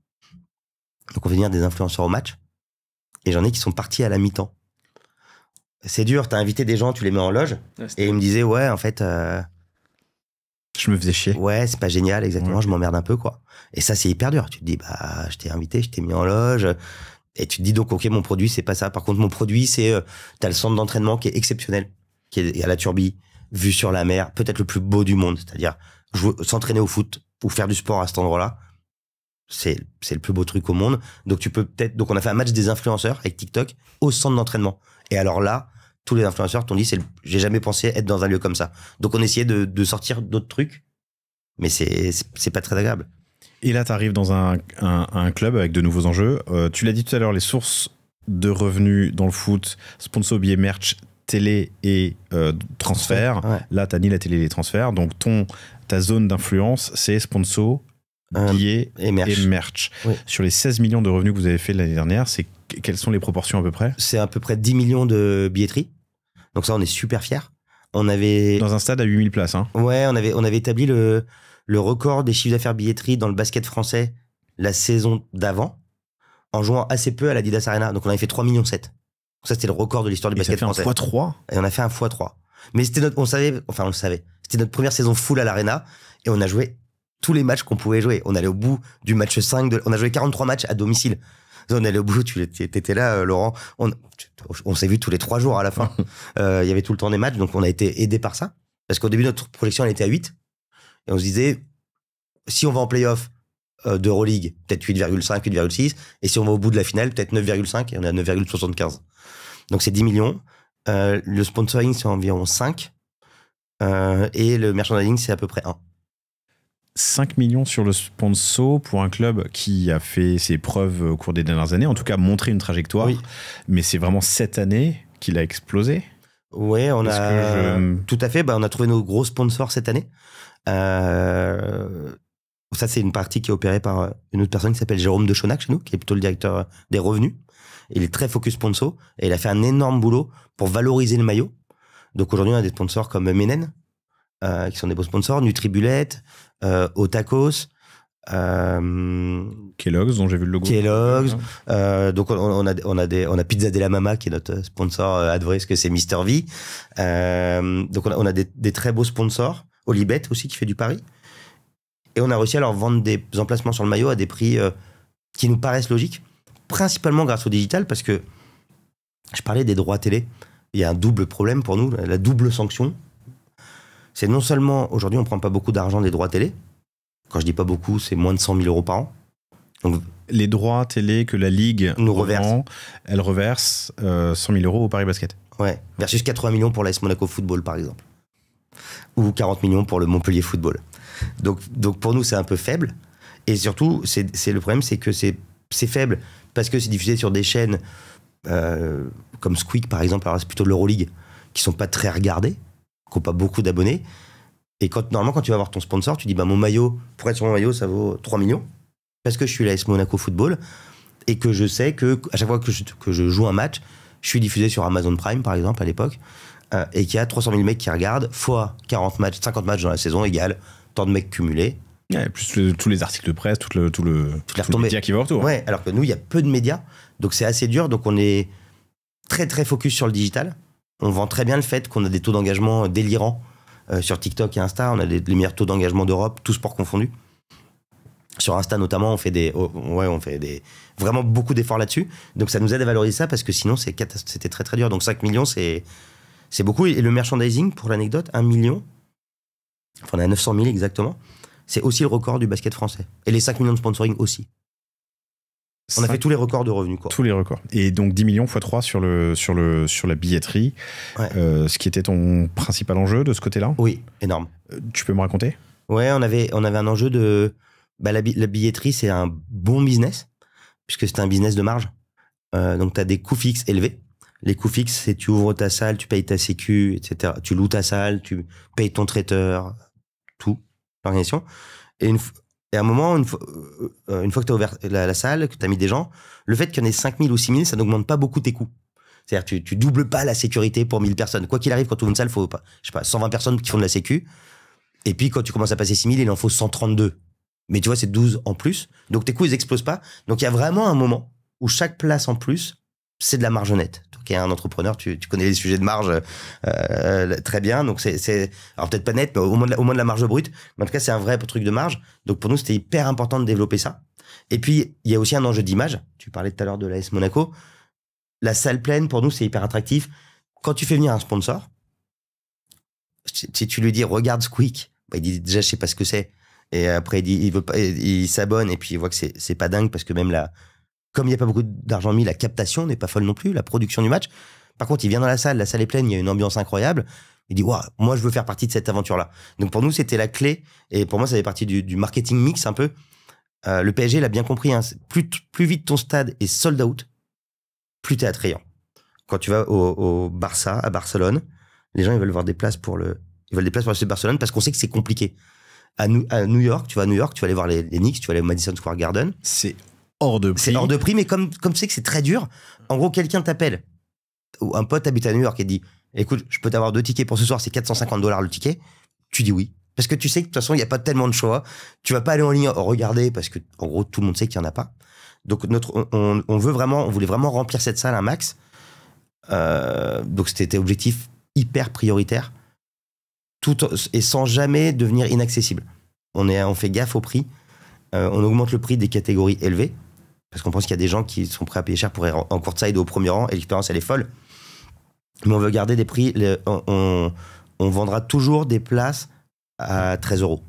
Donc on fait venir des influenceurs au match, et j'en ai qui sont partis à la mi-temps. C'est dur, t'as invité des gens, tu les mets en loge, et ils me disaient, ouais, en fait...
je me faisais chier.
Ouais, c'est pas génial, exactement, je m'emmerde un peu, quoi. Et ça, c'est hyper dur. Tu te dis, bah, je t'ai invité, je t'ai mis en loge. Et tu te dis donc, ok, mon produit, c'est pas ça. Par contre, mon produit, c'est, t'as le centre d'entraînement qui est exceptionnel, qui est à la Turbie, vue sur la mer, peut-être le plus beau du monde. C'est-à-dire, s'entraîner au foot ou faire du sport à cet endroit-là, c'est le plus beau truc au monde. Donc, donc on a fait un match des influenceurs avec TikTok au centre d'entraînement. Et alors là, tous les influenceurs t'ont dit, j'ai jamais pensé être dans un lieu comme ça. Donc, on essayait de sortir d'autres trucs, mais c'est pas très agréable.
Et là, tu arrives dans un club avec de nouveaux enjeux. Tu l'as dit tout à l'heure, les sources de revenus dans le foot, sponsor, billets, merch, télé et transfert. Ouais. Là, tu as ni la télé ni les transferts. Donc, ta zone d'influence, c'est sponsor, billets et merch. Oui. Sur les 16 millions de revenus que vous avez fait l'année dernière, quelles sont les proportions à peu près ?
C'est à peu près 10 millions de billetterie. Donc ça, on est super fiers. On avait...
Dans un stade à 8000 places. Hein.
Ouais, on avait établi le record des chiffres d'affaires billetterie dans le basket français la saison d'avant, en jouant assez peu à l'Adidas Arena. Donc on avait fait 3,7 millions. Donc ça, c'était le record de l'histoire du basket français.
Et ça fait un x3 ?
Et on a fait un x3. Mais c'était on le savait. C'était notre première saison full à l'Arena, et on a joué tous les matchs qu'on pouvait jouer. On allait au bout du match 5, on a joué 43 matchs à domicile. On allait au bout, tu étais là, Laurent. On s'est vu tous les 3 jours à la fin. Il y avait tout le temps des matchs, donc on a été aidé par ça. Parce qu'au début, notre projection, elle était à 8. Et on se disait, si on va en play-off d'Euroleague, peut-être 8,5, 8,6. Et si on va au bout de la finale, peut-être 9,5. Et on est à 9,75. Donc c'est 10 millions. Le sponsoring, c'est environ 5. Et le merchandising, c'est à peu près 1.
5 millions sur le sponsor pour un club qui a fait ses preuves au cours des dernières années, en tout cas montré une trajectoire. Oui. Mais c'est vraiment cette année qu'il a explosé.
Ouais, tout à fait. On a trouvé nos gros sponsors cette année. Ça, c'est une partie qui est opérée par une autre personne qui s'appelle Jérôme de Chonac chez nous, qui est plutôt le directeur des revenus. Il est très focus sponsor et il a fait un énorme boulot pour valoriser le maillot. Donc aujourd'hui, on a des sponsors comme Menen, qui sont des beaux sponsors, Nutribullet, Otakos,
Kellogg's, dont j'ai vu le logo.
Kellogg's. Donc on a Pizza Della Mama, qui est notre sponsor adverse, que c'est Mister V. Donc on a des très beaux sponsors. Olibet aussi, qui fait du pari. Et on a réussi à leur vendre des emplacements sur le maillot à des prix qui nous paraissent logiques, principalement grâce au digital, parce que je parlais des droits télé. Il y a un double problème pour nous, la double sanction. C'est non seulement, aujourd'hui, on ne prend pas beaucoup d'argent des droits télé. Quand je dis pas beaucoup, c'est moins de 100 000 € par an. Donc,
les droits télé que la Ligue
nous reverse.
Elle reverse 100 000 € au Paris Basket.
Ouais, versus 80 millions pour l'AS Monaco Football, par exemple. Ou 40 millions pour le Montpellier Football. Donc pour nous, c'est un peu faible. Et surtout, le problème, c'est que c'est faible parce que c'est diffusé sur des chaînes comme Squeak, par exemple, alors c'est plutôt l'Euroleague, qui sont pas très regardées, qui n'ont pas beaucoup d'abonnés. Et normalement, quand tu vas voir ton sponsor, tu dis mon maillot, pour être sur mon maillot, ça vaut 3 millions. Parce que je suis l'AS Monaco Football et que je sais que à chaque fois que je joue un match, je suis diffusé sur Amazon Prime, par exemple, à l'époque, et qu'il y a 300 000 mecs qui regardent, fois 40 matchs, 50 matchs dans la saison, égale tant de mecs cumulés.
Ouais, plus tous les articles de presse, tout le média qui va autour.
Ouais, alors que nous, il y a peu de médias, donc c'est assez dur. Donc on est très très focus sur le digital. On vend très bien le fait qu'on a des taux d'engagement délirants sur TikTok et Insta. On a les meilleurs taux d'engagement d'Europe, tous sports confondus. Sur Insta notamment, on fait vraiment beaucoup d'efforts là-dessus. Donc ça nous aide à valoriser ça, parce que sinon c'était très très dur. Donc 5 millions, c'est beaucoup. Et le merchandising, pour l'anecdote, 1 million, enfin on est à 900 000 exactement, c'est aussi le record du basket français. Et les 5 millions de sponsoring aussi. On a fait tous les records de revenus, quoi.
Tous les records. Et donc 10 millions x 3 sur la billetterie. Ouais. Ce qui était ton principal enjeu de ce côté-là ?
Oui, énorme.
Tu peux me raconter ?
Ouais, on avait un enjeu de... la billetterie, c'est un bon business, puisque c'est un business de marge. Donc tu as des coûts fixes élevés. Les coûts fixes, c'est tu ouvres ta salle, tu payes ta sécu, etc. Tu loues ta salle, tu payes ton traiteur, tout, l'organisation. Et à un moment, une fois que tu as ouvert la salle, que tu as mis des gens, le fait qu'il y en ait 5 000 ou 6 000, ça n'augmente pas beaucoup tes coûts. C'est-à-dire tu doubles pas la sécurité pour 1000 personnes. Quoi qu'il arrive, quand tu ouvres une salle, il faut 120 personnes qui font de la sécu. Et puis, quand tu commences à passer 6 000, il en faut 132. Mais tu vois, c'est 12 en plus. Donc, tes coûts, ils explosent pas. Donc, il y a vraiment un moment où chaque place en plus, c'est de la marge nette. Donc, il y a un entrepreneur, tu connais les sujets de marge très bien. Donc, alors peut-être pas net, mais au moins de la marge brute. Mais en tout cas, c'est un vrai truc de marge. Donc, pour nous, c'était hyper important de développer ça. Et puis, il y a aussi un enjeu d'image. Tu parlais tout à l'heure de l'AS Monaco. La salle pleine, pour nous, c'est hyper attractif. Quand tu fais venir un sponsor, si tu lui dis, regarde Squeak, il dit déjà, je sais pas ce que c'est. Et après, il s'abonne, et puis il voit que c'est pas dingue, parce que même comme il n'y a pas beaucoup d'argent mis, la captation n'est pas folle non plus, la production du match. Par contre, il vient dans la salle est pleine, il y a une ambiance incroyable. Il dit, waouh, moi, je veux faire partie de cette aventure-là. Donc pour nous, c'était la clé. Et pour moi, ça fait partie du marketing mix un peu. Le PSG l'a bien compris. Hein, plus vite ton stade est sold out, plus t'es attrayant. Quand tu vas au Barça, à Barcelone, les gens, ils veulent voir des places pour le FC Barcelone, parce qu'on sait que c'est compliqué. À New York, tu vas aller voir les Knicks, tu vas aller au Madison Square Garden.
C'est hors de prix.
C'est hors de prix, mais comme tu sais que c'est très dur, en gros, quelqu'un t'appelle, ou un pote habite à New York et dit, écoute, je peux t'avoir 2 tickets pour ce soir, c'est $450 le ticket. Tu dis oui. Parce que tu sais que de toute façon, il n'y a pas tellement de choix. Tu vas pas aller en ligne regarder, parce que, en gros, tout le monde sait qu'il n'y en a pas. Donc, on voulait vraiment remplir cette salle un max. Donc, c'était objectif hyper prioritaire. Et sans jamais devenir inaccessible. On fait gaffe au prix. On augmente le prix des catégories élevées, parce qu'on pense qu'il y a des gens qui sont prêts à payer cher pour être en courtside au premier rang, et l'expérience, elle est folle. Mais on veut garder des prix. On vendra toujours des places à 13 €.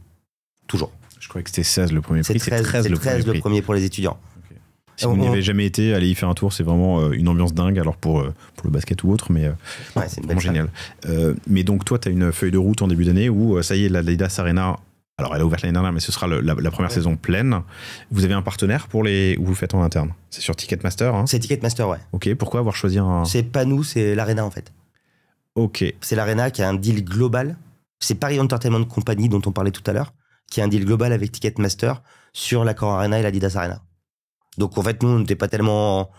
Toujours.
Je croyais que c'était 16 le premier prix.
C'est 13 le premier pour les étudiants.
Okay. Si vous n'y avez jamais été, allez y faire un tour. C'est vraiment une ambiance dingue. Alors pour le basket ou autre, mais
ouais, c'est
vraiment génial. Mais donc toi, tu as une feuille de route en début d'année où ça y est, l'Adidas Arena Alors, elle a ouvert l'année dernière, mais ce sera la première saison pleine. Vous avez un partenaire ou vous le faites en interne? C'est sur Ticketmaster, hein?
C'est Ticketmaster, ouais.
Ok, pourquoi avoir choisi un...
C'est pas nous, c'est l'Arena, en fait.
Ok.
C'est l'Arena qui a un deal global. C'est Paris Entertainment Company, dont on parlait tout à l'heure, qui a un deal global avec Ticketmaster sur l'Accor Arena et l'Adidas Arena. Donc, en fait, nous, on n'était pas tellement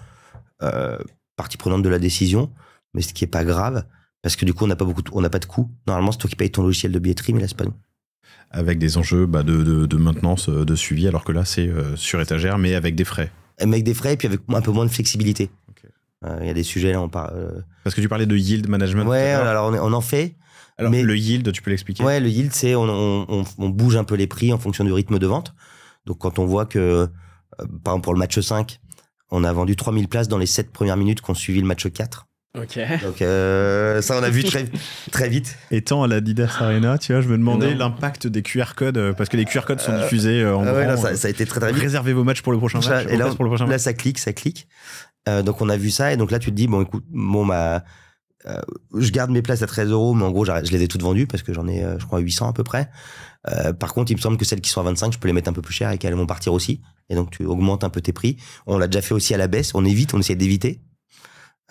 partie prenante de la décision, mais ce qui est pas grave, parce que du coup, on n'a pas de coûts. Normalement, c'est toi qui payes ton logiciel de billetterie, mais là, c'est pas nous.
Avec des enjeux de maintenance, de suivi, alors que là, c'est sur étagère, mais avec des frais.
Avec des frais et puis avec un peu moins de flexibilité. Il y a des sujets, là, on parle...
Parce que tu parlais de yield management.
Ouais, alors on en fait.
Alors,
mais
le yield, tu peux l'expliquer?
Ouais, le yield, c'est on bouge un peu les prix en fonction du rythme de vente. Donc, quand on voit que, par exemple, pour le match 5, on a vendu 3000 places dans les 7 premières minutes qu'on suivi le match 4.
Ok.
Donc, ça, on a vu très vite.
Étant à l'Adidas Arena, tu vois, je me demandais l'impact des QR codes, parce que les QR codes sont diffusés en grand.
Là, ça a été très vite.
Réservez vos matchs pour le prochain match.
Et là, ça clique. Donc, on a vu ça. Et donc là, tu te dis, bon, écoute, je garde mes places à 13 €, mais en gros, je les ai toutes vendues parce que j'en ai, je crois, 800 à peu près. Par contre, il me semble que celles qui sont à 25, je peux les mettre un peu plus cher et qu'elles vont partir aussi. Et donc, tu augmentes un peu tes prix. On l'a déjà fait aussi à la baisse. On essaie d'éviter.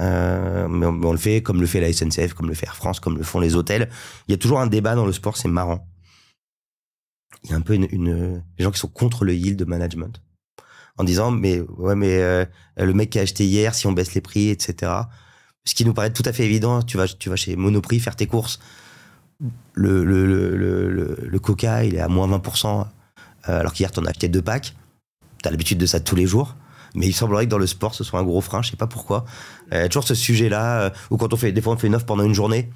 Mais on le fait comme le fait la SNCF, comme le fait Air France, comme le font les hôtels. Il y a toujours un débat dans le sport, c'est marrant. Il y a un peu les gens qui sont contre le yield management. En disant, le mec qui a acheté hier, si on baisse les prix, etc. Ce qui nous paraît tout à fait évident, tu vas chez Monoprix faire tes courses. Le Coca, il est à moins 20%, alors qu'hier, t'en as acheté 2 packs. T'as l'habitude de ça tous les jours. Mais il semblerait que dans le sport, ce soit un gros frein, je sais pas pourquoi. Toujours ce sujet-là, où des fois on fait une offre pendant une journée,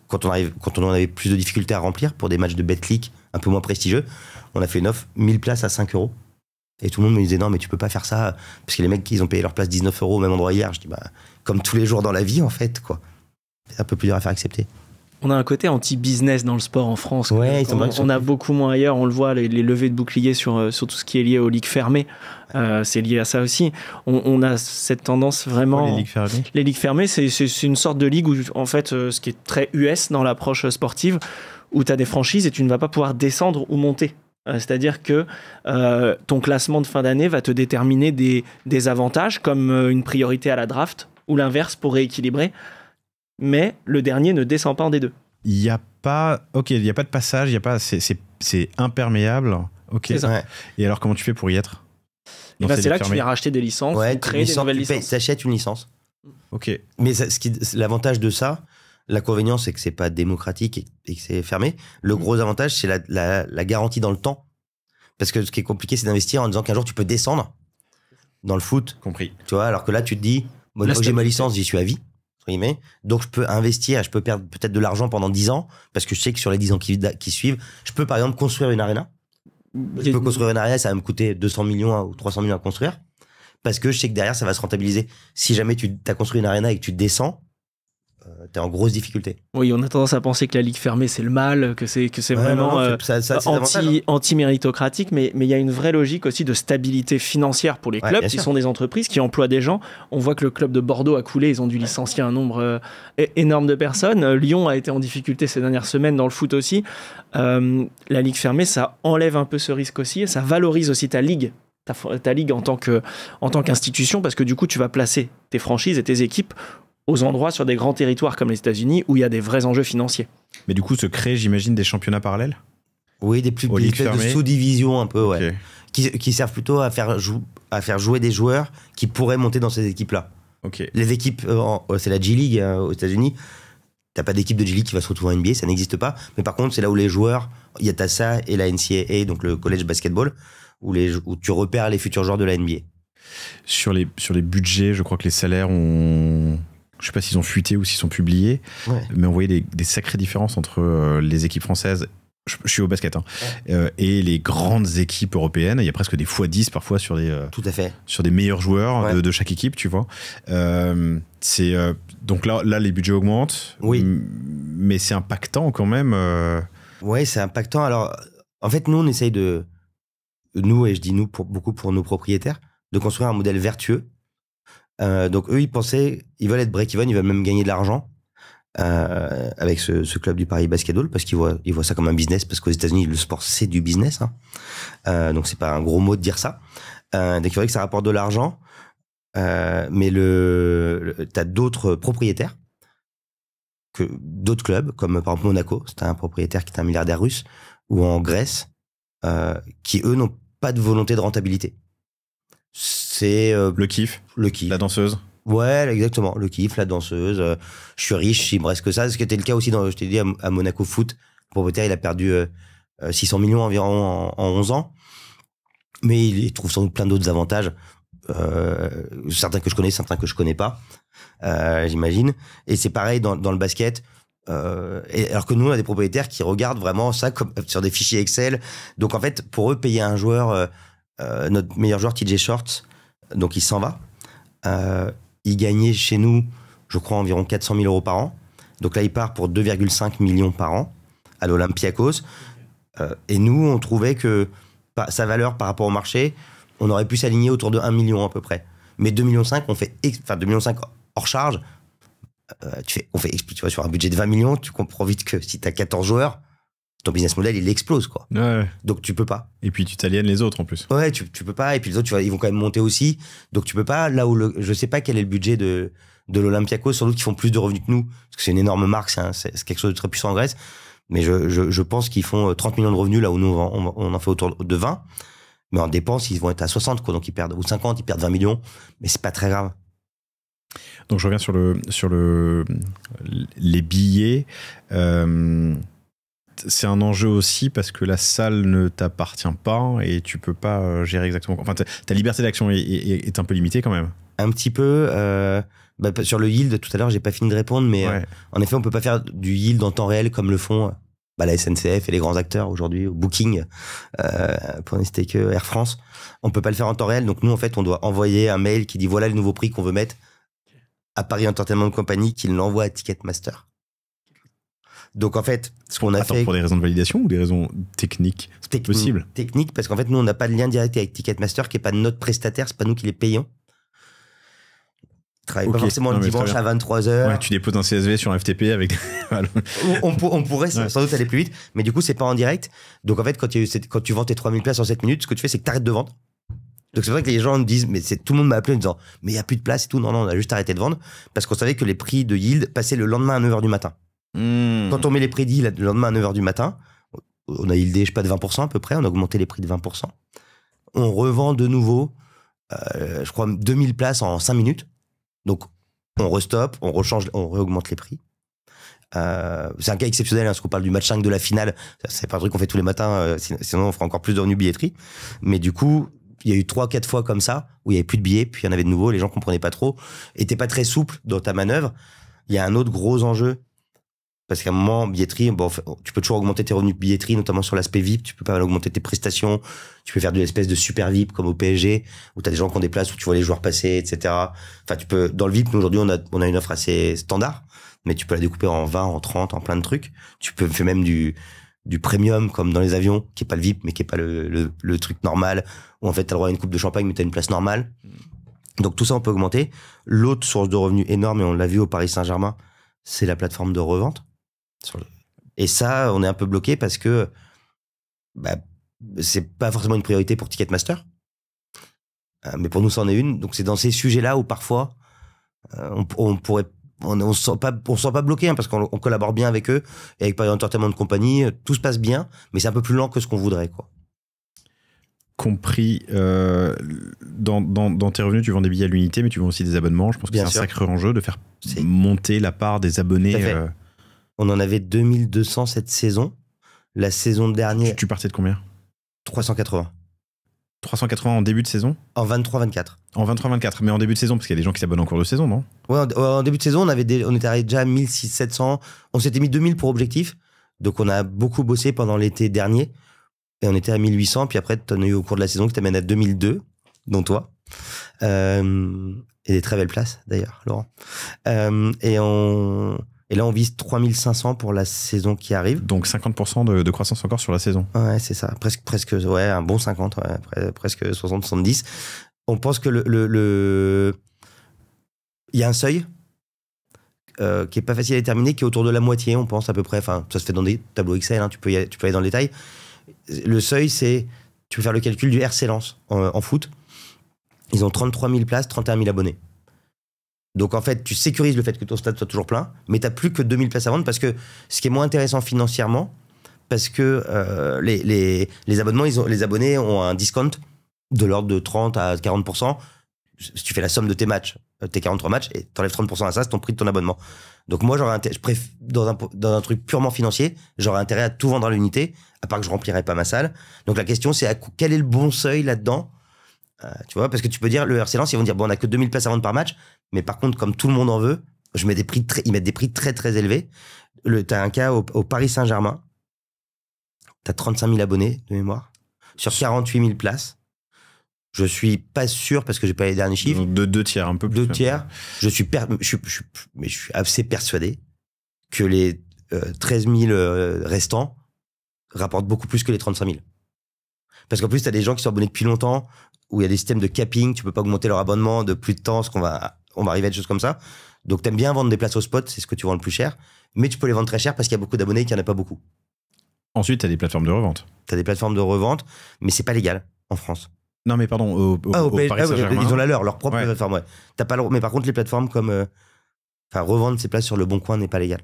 quand on en avait plus de difficultés à remplir pour des matchs de Betclic un peu moins prestigieux, on a fait une offre 1000 places à 5 €. Et tout le monde me disait non, mais tu peux pas faire ça, parce que les mecs, ils ont payé leur place 19 € au même endroit hier. Je dis, comme tous les jours dans la vie, en fait, quoi. C'est un peu plus dur à faire accepter.
On a un côté anti-business dans le sport en France.
Ouais,
on a beaucoup moins ailleurs. On le voit, les levées de boucliers sur tout ce qui est lié aux ligues fermées. C'est lié à ça aussi. On a cette tendance vraiment...
Les ligues fermées.
Les ligues fermées, c'est une sorte de ligue où, en fait, ce qui est très US dans l'approche sportive, où tu as des franchises et tu ne vas pas pouvoir descendre ou monter. C'est-à-dire que ton classement de fin d'année va te déterminer des avantages, comme une priorité à la draft, ou l'inverse pour rééquilibrer. Mais le dernier ne descend pas en D2.
Il n'y a pas de passage, c'est imperméable. Ok.
C'est ça. Ouais.
Et alors comment tu fais pour y être?
C'est là que tu viens racheter des licences, ou créer des nouvelles licences.
Tu achètes une licence.
Ok.
Mais l'avantage de ça, l'inconvénient, c'est que c'est pas démocratique et que c'est fermé. Le gros avantage, c'est la garantie dans le temps. Parce que ce qui est compliqué, c'est d'investir en disant qu'un jour tu peux descendre dans le foot.
Compris.
Tu vois, alors que là, tu te dis, une fois que j'ai ma licence, j'y suis à vie. Donc je peux investir, je peux perdre peut-être de l'argent pendant 10 ans, parce que je sais que sur les 10 ans qui suivent, je peux par exemple construire une arena. Je peux construire une arena, ça va me coûter 200 millions ou 300 millions à construire, parce que je sais que derrière, ça va se rentabiliser. Si jamais tu as construit une arena et que tu descends, t'es en grosse difficulté.
Oui, on a tendance à penser que la ligue fermée, c'est le mal, que c'est vraiment anti-méritocratique, mais il y a une vraie logique aussi de stabilité financière pour les clubs, qui sont des entreprises qui emploient des gens. On voit que le club de Bordeaux a coulé, ils ont dû licencier un nombre énorme de personnes. Lyon a été en difficulté ces dernières semaines, dans le foot aussi. La ligue fermée, ça enlève un peu ce risque aussi, et ça valorise aussi ta ligue en tant qu'institution, parce que du coup, tu vas placer tes franchises et tes équipes aux endroits sur des grands territoires comme les États-Unis où il y a des vrais enjeux financiers.
Mais du coup, se créent, j'imagine, des championnats parallèles?
Oui, des espèces de sous-divisions un peu, ouais. Okay. Qui servent plutôt à faire jouer des joueurs qui pourraient monter dans ces équipes-là.
Okay.
Les équipes, c'est la G-League aux États-Unis. T'as pas d'équipe de G-League qui va se retrouver en NBA, ça n'existe pas. Mais par contre, c'est là où les joueurs, il y a ça et la NCAA, donc le college basketball, où tu repères les futurs joueurs de la NBA.
Sur les budgets, je crois que les salaires ont... Je sais pas s'ils ont fuité ou s'ils sont publiés, mais on voyait des sacrées différences entre les équipes françaises, je suis au basket, et les grandes équipes européennes. Il y a presque des x10 parfois sur
tout à fait.
Sur des meilleurs joueurs de chaque équipe, tu vois. Donc là, les budgets augmentent, mais c'est impactant quand même.
Oui, c'est impactant. Alors, en fait, nous, on essaye nous, et je dis nous beaucoup pour nos propriétaires, de construire un modèle vertueux. Donc eux, ils veulent être break-even, ils veulent même gagner de l'argent. avec ce club du Paris Basketball, parce qu'ils voient ça comme un business, parce qu'aux États-Unis, le sport, c'est du business. Donc, c'est pas un gros mot de dire ça. Donc, c'est vrai que ça rapporte de l'argent, mais t'as d'autres propriétaires, d'autres clubs, comme par exemple Monaco, c'est un propriétaire qui est un milliardaire russe, ou en Grèce, qui, eux, n'ont pas de volonté de rentabilité. C'est
le kiff, la danseuse.
Ouais, exactement. Le kiff, la danseuse. Je suis riche, il me reste que ça. Ce qui était le cas aussi, je t'ai dit, à Monaco Foot. Le propriétaire, il a perdu 600 millions environ en 11 ans. Mais il trouve sans doute plein d'autres avantages. Certains que je connais, certains que je connais pas, j'imagine. Et c'est pareil dans le basket. Alors que nous, on a des propriétaires qui regardent vraiment ça comme sur des fichiers Excel. Donc, en fait, pour eux, payer un joueur, notre meilleur joueur, TJ Shorts, donc il s'en va. Il gagnait chez nous, je crois, environ 400 000 euros par an. Donc là, il part pour 2,5 millions par an à l'Olympiakos. Et nous, on trouvait que sa valeur par rapport au marché, on aurait pu s'aligner autour de 1 million à peu près. Mais 2,5 millions, 2,5 millions hors charge. Tu vois, sur un budget de 20 millions, tu comprends vite que si tu as 14 joueurs, ton business model, il explose, quoi.
Ouais.
Donc, tu peux pas.
Et puis, tu t'aliènes les autres, en plus.
Ouais, tu peux pas. Et puis, les autres, ils vont quand même monter aussi. Donc, tu peux pas. Là où je sais pas quel est le budget de l'Olympiakos, sans doute qu'ils font plus de revenus que nous. Parce que c'est une énorme marque, c'est quelque chose de très puissant en Grèce. Mais je pense qu'ils font 30 millions de revenus, là où nous, on en fait autour de 20. Mais en dépenses, ils vont être à 60, quoi. Donc, ils perdent, ou 50, ils perdent 20 millions. Mais c'est pas très grave.
Donc, je reviens sur les billets. C'est un enjeu aussi parce que la salle ne t'appartient pas et tu peux pas gérer exactement. Enfin, ta liberté d'action est un peu limitée quand même.
Un petit peu. Sur le yield, tout à l'heure, j'ai pas fini de répondre, mais
ouais.
En effet, on peut pas faire du yield en temps réel comme le font la SNCF et les grands acteurs aujourd'hui, Booking, pour ne citer que Air France. On peut pas le faire en temps réel. Donc nous, en fait, on doit envoyer un mail qui dit voilà le nouveau prix qu'on veut mettre à Paris Entertainment Company, qu'il l'envoie à Ticketmaster. Donc en fait, ce qu'on a fait...
Pour des raisons de validation ou des raisons techniques? C'est possible.
Technique, parce qu'en fait, nous, on n'a pas de lien direct avec Ticketmaster, qui n'est pas notre prestataire, c'est pas nous qui les payons. Ils travaillent pas forcément le dimanche à 23h.
Ouais, tu déposes un CSV sur un FTP avec...
on pourrait sans doute aller plus vite, mais du coup, c'est pas en direct. Donc en fait, quand tu vends tes 3000 places en 7 minutes, ce que tu fais, c'est que tu arrêtes de vendre. Donc c'est vrai que les gens me disent, mais tout le monde m'a appelé en disant, mais il n'y a plus de place et tout. Non, on a juste arrêté de vendre, parce qu'on savait que les prix de yield passaient le lendemain à 9h du matin. Quand on met les prix de yield le lendemain à 9h du matin, on a yieldé, je sais pas, de 20% à peu près, on a augmenté les prix de 20%. On revend de nouveau, je crois, 2000 places en 5 minutes. Donc, on restoppe, on rechange, on réaugmente les prix. C'est un cas exceptionnel, parce qu'on parle du match 5 de la finale. C'est pas un truc qu'on fait tous les matins, sinon on fera encore plus de revenus billetterie. Mais du coup, il y a eu 3-4 fois comme ça, où il y avait plus de billets, puis il y en avait de nouveaux, les gens comprenaient pas trop, et t'es pas très souple dans ta manœuvre. Il y a un autre gros enjeu, parce qu'à un moment, billetterie, tu peux toujours augmenter tes revenus de billetterie, notamment sur l'aspect VIP, tu peux pas mal augmenter tes prestations, tu peux faire de l'espèce de super VIP, comme au PSG, où t'as des gens qui ont des places où tu vois les joueurs passer, etc. Enfin, tu peux, dans le VIP, nous, aujourd'hui, on a une offre assez standard, mais tu peux la découper en 20, en 30, en plein de trucs. Tu peux faire même du premium, comme dans les avions, qui est pas le VIP, mais qui est pas le truc normal, où en fait, t'as le droit à une coupe de champagne, mais t'as une place normale. Donc, tout ça, on peut augmenter. L'autre source de revenus énorme, et on l'a vu au Paris Saint-Germain, c'est la plateforme de revente. Et ça, on est un peu bloqué parce que c'est pas forcément une priorité pour Ticketmaster. Mais pour nous, c'en est une. Donc, c'est dans ces sujets-là où parfois, on se sent pas bloqué, parce qu'on collabore bien avec eux. Et avec Paris Entertainment Company, tout se passe bien, mais c'est un peu plus lent que ce qu'on voudrait, quoi.
Compris. Dans tes revenus, tu vends des billets à l'unité, mais tu vends aussi des abonnements. Je pense que c'est un sacré enjeu de faire monter la part des abonnés.
On en avait 2200 cette saison. La saison dernière...
Tu partais de combien?
380.
380 en début de saison?
En 23-24.
En 23-24, mais en début de saison, parce qu'il y a des gens qui s'abonnent en cours de saison, non?
Ouais, en début de saison, on était déjà à 1600-1700. On s'était mis 2000 pour objectif. Donc, on a beaucoup bossé pendant l'été dernier. Et on était à 1800. Puis après, tu en as eu au cours de la saison qui t'amène à 2002, dont toi. Et des très belles places, d'ailleurs, Laurent. Et là, on vise 3500 pour la saison qui arrive.
Donc 50% de croissance encore sur la saison.
Ouais, c'est ça. Presque, ouais, un bon 50, ouais, presque 60-70. On pense que il y a un seuil qui est pas facile à déterminer, qui est autour de la moitié, on pense à peu près. Enfin, ça se fait dans des tableaux Excel, hein, tu peux aller dans le détail. Le seuil, c'est, tu peux faire le calcul du RC Lens en foot. Ils ont 33 000 places, 31 000 abonnés. Donc en fait, tu sécurises le fait que ton stade soit toujours plein, mais tu n'as plus que 2000 places à vendre, parce que ce qui est moins intéressant financièrement, parce que les abonnements, les abonnés ont un discount de l'ordre de 30 à 40%. Si tu fais la somme de tes matchs, tes 43 matchs, et tu enlèves 30% à ça, c'est ton prix de ton abonnement. Donc moi, dans un truc purement financier, j'aurais intérêt à tout vendre à l'unité, à part que je remplirais pas ma salle. Donc la question, c'est quel est le bon seuil là-dedans? Tu vois, parce que tu peux dire, le RC Lens, ils vont dire, bon, on a que 2000 places à vendre par match, mais par contre, comme tout le monde en veut, ils mettent des prix très, très élevés. T'as un cas au Paris Saint-Germain, t'as 35 000 abonnés de mémoire, sur 48 000 places. Je suis pas sûr, parce que j'ai pas les derniers chiffres.
Donc deux tiers, un peu plus.
2 tiers. Je suis assez persuadé que les 13 000 restants rapportent beaucoup plus que les 35 000. Parce qu'en plus, t'as des gens qui sont abonnés depuis longtemps, où il y a des systèmes de capping, tu peux pas augmenter leur abonnement de plus de temps, on va arriver à des choses comme ça. Donc t'aimes bien vendre des places au spot, c'est ce que tu vends le plus cher, mais tu peux les vendre très cher parce qu'il y a beaucoup d'abonnés et qu'il n'y en a pas beaucoup.
Ensuite, t'as des plateformes de revente.
T'as des plateformes de revente, mais c'est pas légal en France.
Non, mais pardon, au Paris Saint-Germain.
Ils ont leur propre plateforme, ouais. T'as pas mais par contre, les plateformes comme revendre ses places sur le Bon Coin n'est pas légal.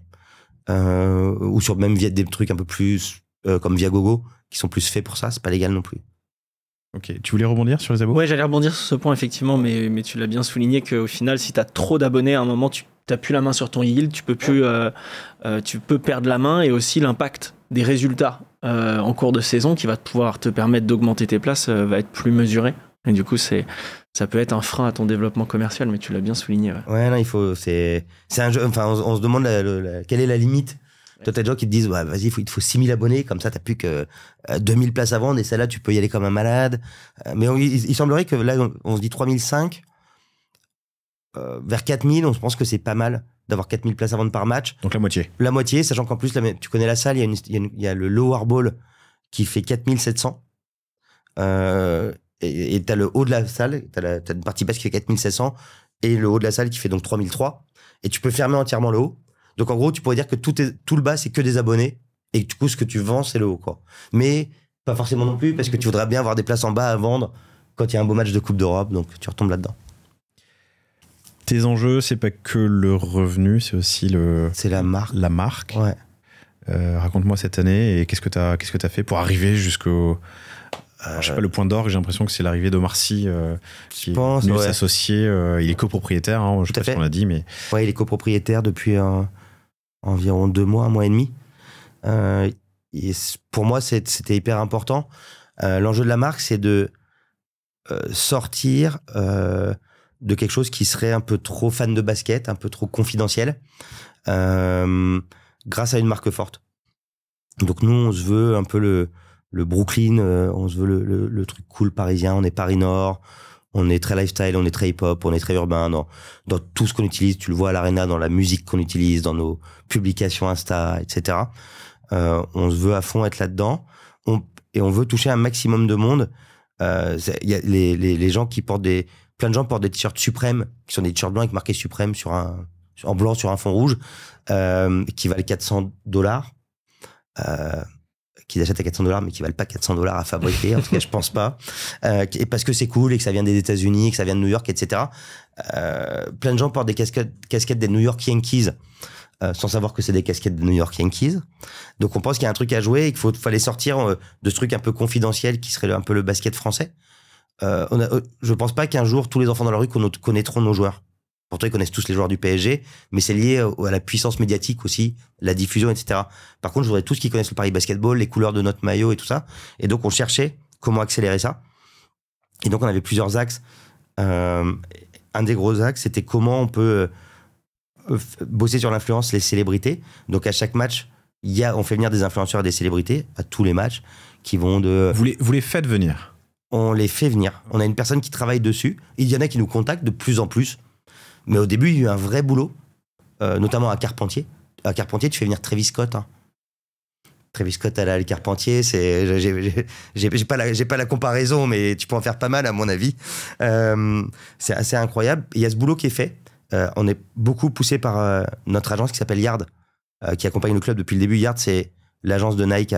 Ou sur même via des trucs un peu plus comme Viagogo, qui sont plus faits pour ça, c'est pas légal non plus.
Ok, tu voulais rebondir sur les abos?
Ouais, j'allais rebondir sur ce point, effectivement, mais tu l'as bien souligné qu'au final, si tu as trop d'abonnés, à un moment, tu n'as plus la main sur ton yield, tu peux perdre la main, et aussi l'impact des résultats en cours de saison qui va pouvoir te permettre d'augmenter tes places va être plus mesuré. Et du coup, ça peut être un frein à ton développement commercial, mais tu l'as bien souligné.
Ouais, non, c'est un jeu, enfin, on se demande quelle est la limite. Toi, t'as des gens qui te disent, ouais, vas-y, il te faut 6000 abonnés, comme ça, t'as plus que 2000 places à vendre, et celle-là, tu peux y aller comme un malade. Mais il semblerait que là, on se dit 3005, vers 4000, on se pense que c'est pas mal d'avoir 4000 places à vendre par match.
Donc la moitié.
La moitié, sachant qu'en plus, tu connais la salle, il y a le Lower Bowl qui fait 4700. Et t'as le haut de la salle, t'as une partie basse qui fait 4700, et le haut de la salle qui fait donc 3003. Et tu peux fermer entièrement le haut. Donc en gros, tu pourrais dire que tout le bas, c'est que des abonnés, et que du coup, ce que tu vends, c'est le haut, quoi. Mais pas forcément non plus, parce que tu voudrais bien avoir des places en bas à vendre quand il y a un beau match de Coupe d'Europe, donc tu retombes là-dedans.
Tes enjeux, c'est pas que le revenu, c'est aussi
c'est la marque.
La marque.
Ouais.
Raconte-moi cette année, et qu'est-ce que t'as fait pour arriver jusqu'au... je sais pas, le point d'orgue, j'ai l'impression que c'est l'arrivée d'Omar Sy qui est venu s'associer. Il est copropriétaire, hein, je sais pas si on l'a dit, mais...
Ouais, il est copropriétaire depuis environ 2 mois, 1 mois et demi. Et pour moi, c'était hyper important. L'enjeu de la marque, c'est de sortir de quelque chose qui serait un peu trop fan de basket, un peu trop confidentiel, grâce à une marque forte. Donc nous, on se veut un peu le Brooklyn, on se veut le truc cool parisien, on est Paris Nord, on est très lifestyle, on est très hip-hop, on est très urbain dans tout ce qu'on utilise, tu le vois à l'Arena, dans la musique qu'on utilise, dans nos publications Insta, etc. On se veut à fond être là-dedans, et on veut toucher un maximum de monde. Il y a les gens qui portent plein de gens portent des t-shirts Suprême, qui sont des t-shirts blancs avec marqué Suprême en blanc sur un fond rouge, qui valent $400. Qu'ils achètent à $400, mais qui valent pas $400 à fabriquer. En tout cas, je pense pas. Et parce que c'est cool et que ça vient des États-Unis, que ça vient de New York, etc. Plein de gens portent des casquettes des New York Yankees, sans savoir que c'est des casquettes des New York Yankees. Donc, on pense qu'il y a un truc à jouer et qu'il fallait sortir de ce truc un peu confidentiel qui serait un peu le basket français. Je pense pas qu'un jour, tous les enfants dans la rue connaîtront nos joueurs. Pourtant, ils connaissent tous les joueurs du PSG, mais c'est lié à la puissance médiatique aussi, la diffusion, etc. Par contre, je voudrais tous qu'ils connaissent le Paris Basketball, les couleurs de notre maillot et tout ça. Et donc, on cherchait comment accélérer ça. Et donc, on avait plusieurs axes. Un des gros axes, c'était comment on peut bosser sur l'influence, les célébrités. Donc, à chaque match, on fait venir des influenceurs et des célébrités, à tous les matchs, qui vont de...
Vous les faites venir?
On les fait venir. On a une personne qui travaille dessus. Il y en a qui nous contactent de plus en plus. Mais au début, il y a eu un vrai boulot, notamment à Carpentier. À Carpentier, tu fais venir Travis Scott. Hein. Travis Scott à la Carpentier, j'ai pas la comparaison, mais tu peux en faire pas mal à mon avis. C'est assez incroyable. Il y a ce boulot qui est fait. On est beaucoup poussé par notre agence qui s'appelle Yard, qui accompagne le club depuis le début. Yard, c'est l'agence de Nike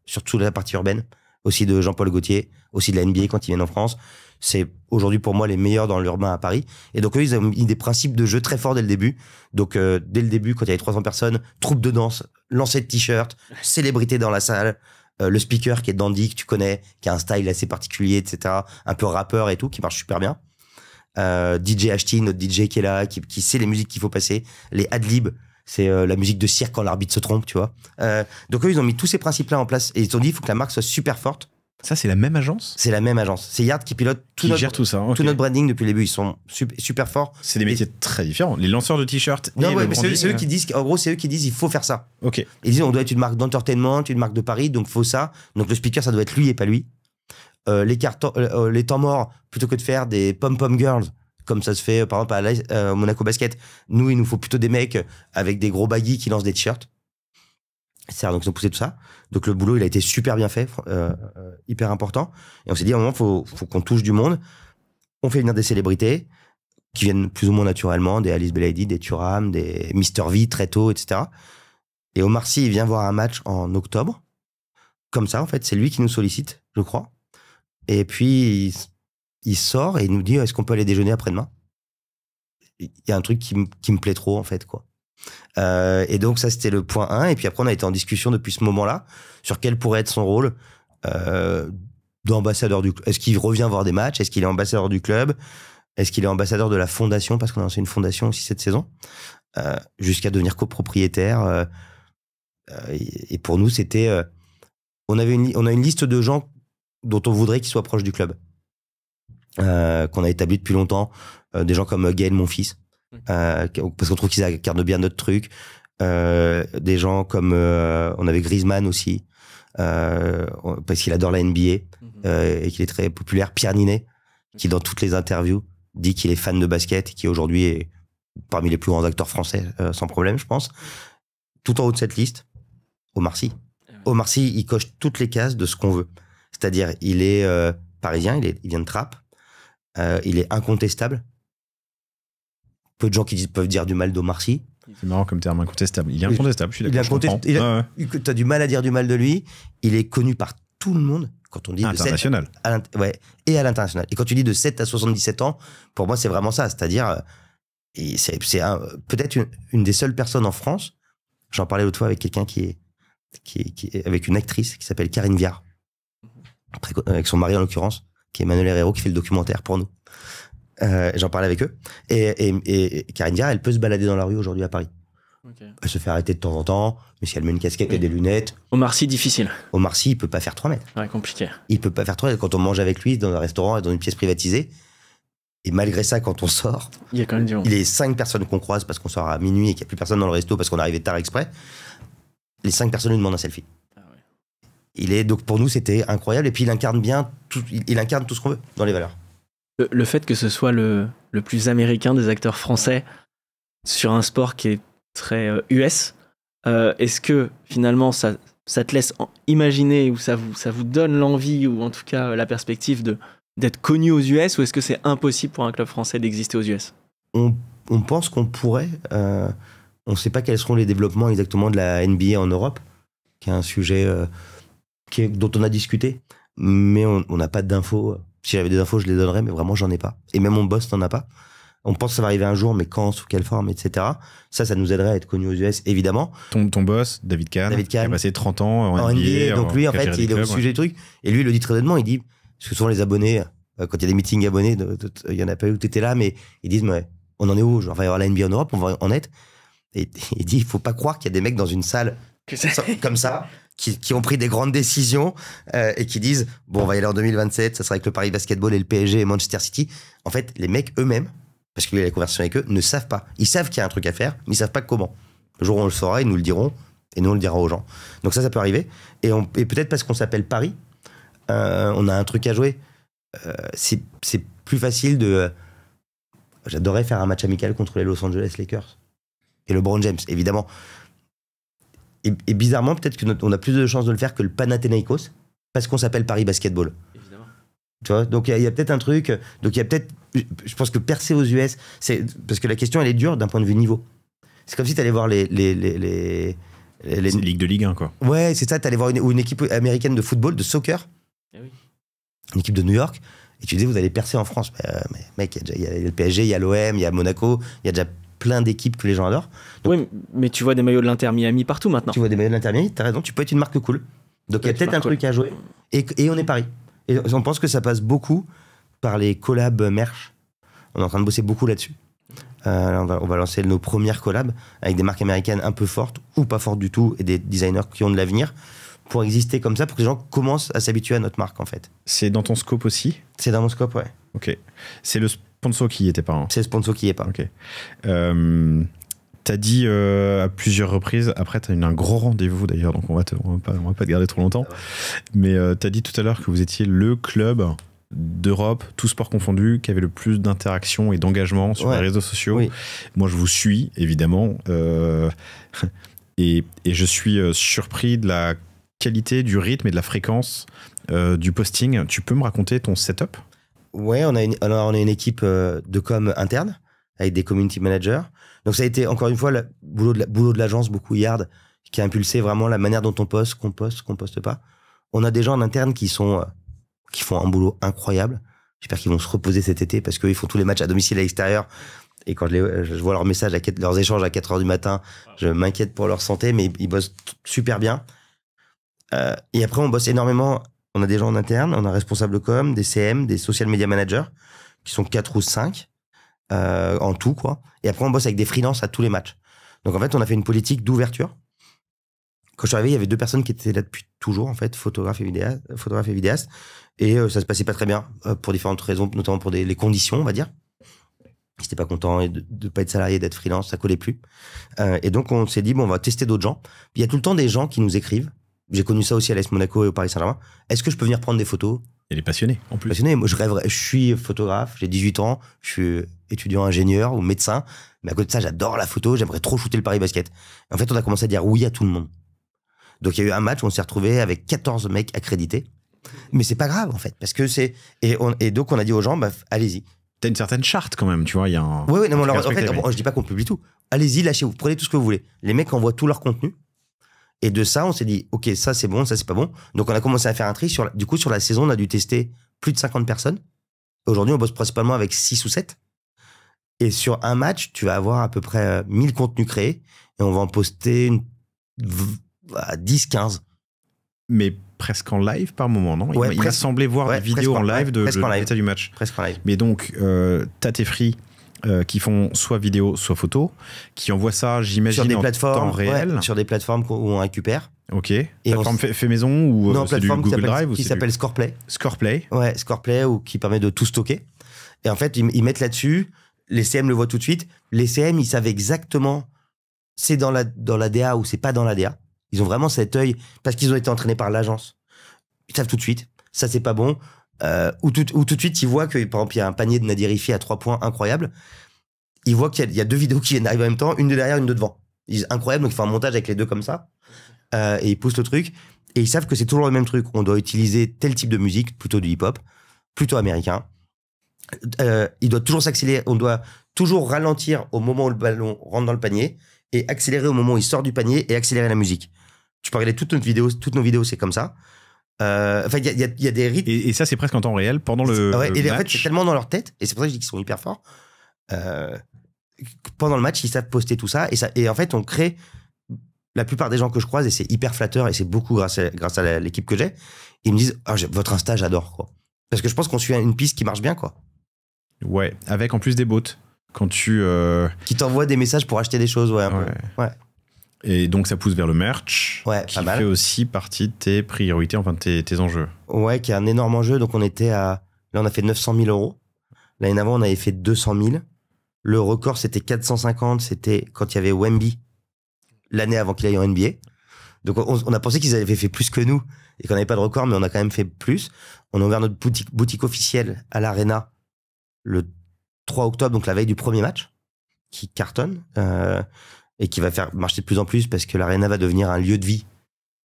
sur toute la partie urbaine, aussi de Jean-Paul Gaultier, aussi de la NBA quand ils viennent en France. C'est aujourd'hui pour moi les meilleurs dans l'urbain à Paris. Et donc eux, ils ont mis des principes de jeu très forts dès le début. Donc dès le début, quand il y avait 300 personnes, troupe de danse, lancer de t-shirts, célébrité dans la salle, le speaker qui est Dandy, que tu connais, qui a un style assez particulier, etc. Un peu rappeur et tout, qui marche super bien. DJ Ashti, notre DJ qui est là, qui sait les musiques qu'il faut passer. Les ad-libs, c'est la musique de cirque quand l'arbitre se trompe, tu vois. Donc eux, ils ont mis tous ces principes-là en place et ils ont dit il faut que la marque soit super forte.
Ça, c'est la même agence?
C'est la même agence. C'est Yard qui pilote tout notre branding depuis le début. Ils sont super forts.
C'est des métiers très différents. Les lanceurs de t-shirts.
Non, ouais, mais c'est eux qui disent, en gros, c'est eux qui disent il faut faire ça.
Ok.
Ils disent on doit être une marque d'entertainment, une marque de Paris, donc faut ça. Donc le speaker, ça doit être lui et pas lui. Les temps morts, plutôt que de faire des pom-pom girls, comme ça se fait par exemple à Monaco Basket, nous, il nous faut plutôt des mecs avec des gros baggy qui lancent des t-shirts. Donc ils ont poussé tout ça. Donc le boulot, il a été super bien fait, hyper important. Et on s'est dit à un moment, faut qu'on touche du monde. On fait venir des célébrités qui viennent plus ou moins naturellement, des Alice Belaïdi, des Thuram, des Mr V très tôt, etc. Et Omar Sy, il vient voir un match en octobre. Comme ça, en fait, c'est lui qui nous sollicite, je crois. Et puis il sort et il nous dit est-ce qu'on peut aller déjeuner après-demain? Il y a un truc qui me plaît trop, en fait, quoi. Et donc ça c'était le point 1 et puis après on a été en discussion depuis ce moment-là sur quel pourrait être son rôle d'ambassadeur du club. Est-ce qu'il revient voir des matchs? Est-ce qu'il est ambassadeur du club? Est-ce qu'il est ambassadeur de la fondation parce qu'on a lancé une fondation aussi cette saison jusqu'à devenir copropriétaire et pour nous c'était on a une liste de gens dont on voudrait qu'ils soient proches du club qu'on a établi depuis longtemps, des gens comme Gaël Monfils parce qu'on trouve qu'ils incarnent bien notre truc. Des gens comme on avait Griezmann aussi parce qu'il adore la NBA et qu'il est très populaire. Pierre Ninet qui dans toutes les interviews dit qu'il est fan de basket et qui aujourd'hui est parmi les plus grands acteurs français sans problème, je pense. Tout en haut de cette liste, Omar Sy. Omar Sy, il coche toutes les cases de ce qu'on veut. C'est-à-dire, il est parisien, il vient de Trappes, il est incontestable. Peu de gens qui peuvent dire du mal d'Omar Sy.
C'est marrant comme terme, incontestable. Il est incontestable, je suis d'accord.
T'as du mal à dire du mal de lui. Il est connu par tout le monde. Quand on dit
international.
Et à l'international. Et quand tu dis de 7 à 77 ans, pour moi, c'est vraiment ça. C'est-à-dire, c'est peut-être une des seules personnes en France. J'en parlais l'autre fois avec quelqu'un qui est avec une actrice qui s'appelle Karine Viard. Avec son mari en l'occurrence, qui est Emmanuel Herrero, qui fait le documentaire pour nous. J'en parlais avec eux et Karine Viard, elle peut se balader dans la rue aujourd'hui à Paris. Okay. Elle se fait arrêter de temps en temps, mais si elle met une casquette et des lunettes.
Omar Sy, difficile.
Omar Sy, il peut pas faire 3 mètres.
Ouais, compliqué.
Il peut pas faire 3 mètres. Quand on mange avec lui dans un restaurant et dans une pièce privatisée, et malgré ça, quand on sort,
il y a quand même du monde.
Il est 5 personnes qu'on croise parce qu'on sort à minuit et qu'il n'y a plus personne dans le resto parce qu'on est arrivé tard exprès. Les 5 personnes lui demandent un selfie. Donc pour nous, c'était incroyable. Et puis il incarne bien, il incarne tout ce qu'on veut dans les valeurs.
Le fait que ce soit le plus américain des acteurs français sur un sport qui est très US, est-ce que finalement ça te laisse imaginer ou ça vous donne l'envie ou en tout cas la perspective d'être connu aux US, ou est-ce que c'est impossible pour un club français d'exister aux US?
On pense qu'on pourrait. On ne sait pas quels seront les développements exactement de la NBA en Europe, qui est un sujet dont on a discuté, mais on n'a pas d'infos. Si j'avais des infos, je les donnerais, mais vraiment, j'en ai pas. Et même mon boss n'en a pas. On pense que ça va arriver un jour, mais quand, sous quelle forme, etc. Ça nous aiderait à être connu aux US, évidemment.
Ton boss, David Kahn, qui a passé 30 ans en NBA.
Donc lui, en fait, il est au sujet du truc. Et lui, il le dit très honnêtement, il dit, parce que souvent les abonnés, quand il y a des meetings abonnés, il y en a pas eu où t'étais là, mais ils disent, mais on en est où? Genre, il va y avoir la NBA en Europe, on va en être. Et il dit, il faut pas croire qu'il y a des mecs dans une salle comme ça, qui ont pris des grandes décisions et qui disent, bon, on va y aller en 2027, ça sera avec le Paris Basketball et le PSG et Manchester City. En fait, les mecs eux-mêmes, parce qu'il y a la conversation avec eux, ne savent pas. Ils savent qu'il y a un truc à faire, mais ils savent pas comment. Le jour où on le saura, ils nous le diront, et nous on le dira aux gens. Donc ça peut arriver. Et peut-être parce qu'on s'appelle Paris, on a un truc à jouer. C'est plus facile de... J'adorerais faire un match amical contre les Los Angeles Lakers. Et LeBron James, évidemment. Et bizarrement, peut-être qu'on a plus de chances de le faire que le Panathinaikos, parce qu'on s'appelle Paris Basketball.
Évidemment.
Tu vois, donc il y a peut-être un truc. Donc il y a peut-être. Je pense que percer aux US, c'est parce que la question elle est dure d'un point de vue niveau. C'est comme si tu allais voir les
Ligue de Ligue 1, quoi.
Ouais, c'est ça. Tu allais voir une équipe américaine de football, de soccer, une équipe de New York, et tu disais vous allez percer en France. Mais mec, il y a le PSG, il y a l'OM, il y a Monaco, il y a déjà plein d'équipes que les gens adorent. Donc,
oui, mais tu vois des maillots de l'Inter Miami partout maintenant.
Tu vois des maillots de l'Inter Miami, t'as raison, tu peux être une marque cool. Donc il y a peut-être un truc à jouer. Et on est Paris. Et on pense que ça passe beaucoup par les collabs merch. On est en train de bosser beaucoup là-dessus. On va lancer nos premières collabs avec des marques américaines un peu fortes ou pas fortes du tout et des designers qui ont de l'avenir pour exister comme ça, pour que les gens commencent à s'habituer à notre marque en fait.
C'est dans ton scope aussi?
C'est dans mon scope, ouais.
Ok. C'est le sponsor qui y était pas. Hein.
C'est le sponsor qui y est pas.
Ok. T'as dit à plusieurs reprises, après t'as eu un gros rendez-vous d'ailleurs, donc on va pas te garder trop longtemps, mais t'as dit tout à l'heure que vous étiez le club d'Europe, tout sport confondu, qui avait le plus d'interaction et d'engagement sur les réseaux sociaux. Oui. Moi je vous suis évidemment, et je suis surpris de la qualité, du rythme et de la fréquence du posting. Tu peux me raconter ton setup?
Ouais, on a une équipe de com interne avec des community managers. Donc ça a été encore une fois le boulot de l'agence, beaucoup Yard, qui a impulsé vraiment la manière dont on poste, qu'on poste pas. On a des gens en interne qui font un boulot incroyable. J'espère qu'ils vont se reposer cet été parce qu'ils font tous les matchs à domicile et à l'extérieur. Et quand je vois leurs messages, leurs échanges à 4h du matin, je m'inquiète pour leur santé, mais ils bossent super bien. Et après, on bosse énormément. On a des gens en interne, on a un responsable com, des CM, des social media managers, qui sont 4 ou 5 en tout, quoi. Et après, on bosse avec des freelances à tous les matchs. Donc, en fait, on a fait une politique d'ouverture. Quand je suis arrivé, il y avait 2 personnes qui étaient là depuis toujours, en fait, photographes et vidéastes. Et ça se passait pas très bien, pour différentes raisons, notamment pour les conditions, on va dire. Ils n'étaient pas contents de pas être salariés, d'être freelance, ça collait plus. Et donc, on s'est dit, bon, on va tester d'autres gens. Il y a tout le temps des gens qui nous écrivent. J'ai connu ça aussi à l'AS Monaco et au Paris Saint-Germain. Est-ce que je peux venir prendre des photos?
Il est passionné, en plus.
Passionné. Moi, je suis photographe, j'ai 18 ans, je suis étudiant ingénieur ou médecin. Mais à côté de ça, j'adore la photo, j'aimerais trop shooter le Paris Basket. Et en fait, on a commencé à dire oui à tout le monde. Donc, il y a eu un match où on s'est retrouvé avec 14 mecs accrédités. Mais c'est pas grave, en fait, parce que c'est... Et donc, on a dit aux gens, bah, allez-y.
T'as une certaine charte, quand même, tu vois, il y a un...
Oui, non, en fait, je dis pas qu'on publie tout. Allez-y, lâchez-vous, prenez tout ce que vous voulez. Les mecs envoient tout leur contenu. Et de ça, on s'est dit, OK, ça c'est bon, ça c'est pas bon. Donc on a commencé à faire un tri. Du coup, sur la saison, on a dû tester plus de 50 personnes. Aujourd'hui, on bosse principalement avec 6 ou 7. Et sur un match, tu vas avoir à peu près 1000 contenus créés. Et on va en poster 10, 15.
Mais presque en live par moment, non? Il m'a semblé voir des vidéos en live de l'état du match.
Presque en live.
Mais donc, t'as tes free qui font soit vidéo, soit photo, qui envoient ça, j'imagine, en temps réel.
Sur des plateformes où on récupère.
Ok. Et plateforme fait maison ou
non,
c'est du Google Drive
qui s'appelle Scoreplay.
Scoreplay.
Ouais, Scoreplay, ou qui permet de tout stocker. Et en fait, ils mettent là-dessus. Les CM le voient tout de suite. Les CM, ils savent exactement c'est dans la DA ou c'est pas dans la DA. Ils ont vraiment cet œil parce qu'ils ont été entraînés par l'agence. Ils savent tout de suite. Ça, c'est pas bon. Ou tout de suite, ils voient que, par exemple, il y a un panier de Nadir Rifi à 3 points incroyable. Ils voient qu'il y a 2 vidéos qui viennent d'arriver en même temps, une de derrière, une de devant. Ils disent incroyable, donc ils font un montage avec les 2 comme ça. Et ils poussent le truc. Et ils savent que c'est toujours le même truc. On doit utiliser tel type de musique, plutôt du hip-hop, plutôt américain. Il doit toujours s'accélérer. On doit toujours ralentir au moment où le ballon rentre dans le panier et accélérer au moment où il sort du panier et accélérer la musique. Tu peux regarder toutes nos vidéos, c'est comme ça. Enfin, il y a des rythmes.
Et ça, c'est presque en temps réel pendant le
et
match.
En fait, c'est tellement dans leur tête, et c'est pour ça que je dis qu'ils sont hyper forts. Pendant le match, ils savent poster tout ça. Et en fait, on crée la plupart des gens que je croise, et c'est hyper flatteur, et c'est beaucoup grâce à l'équipe que j'ai. Ils me disent, votre Insta, j'adore, quoi. Parce que je pense qu'on suit une piste qui marche bien, quoi.
Ouais, avec en plus des bots. Quand tu.
Qui t'envoient des messages pour acheter des choses, ouais, un peu. Ouais.
Et donc, ça pousse vers le merch, qui fait aussi partie de tes priorités, enfin de tes enjeux.
Ouais, qui est un énorme enjeu. Donc, là, on a fait 900 000 euros. L'année d'avant, on avait fait 200 000. Le record, c'était 450. C'était quand il y avait Wemby, l'année avant qu'il aille en NBA. Donc, on a pensé qu'ils avaient fait plus que nous et qu'on n'avait pas de record, mais on a quand même fait plus. On a ouvert notre boutique officielle à l'Arena le 3 octobre, donc la veille du premier match, qui cartonne. Et qui va faire marcher de plus en plus parce que l'Arena va devenir un lieu de vie,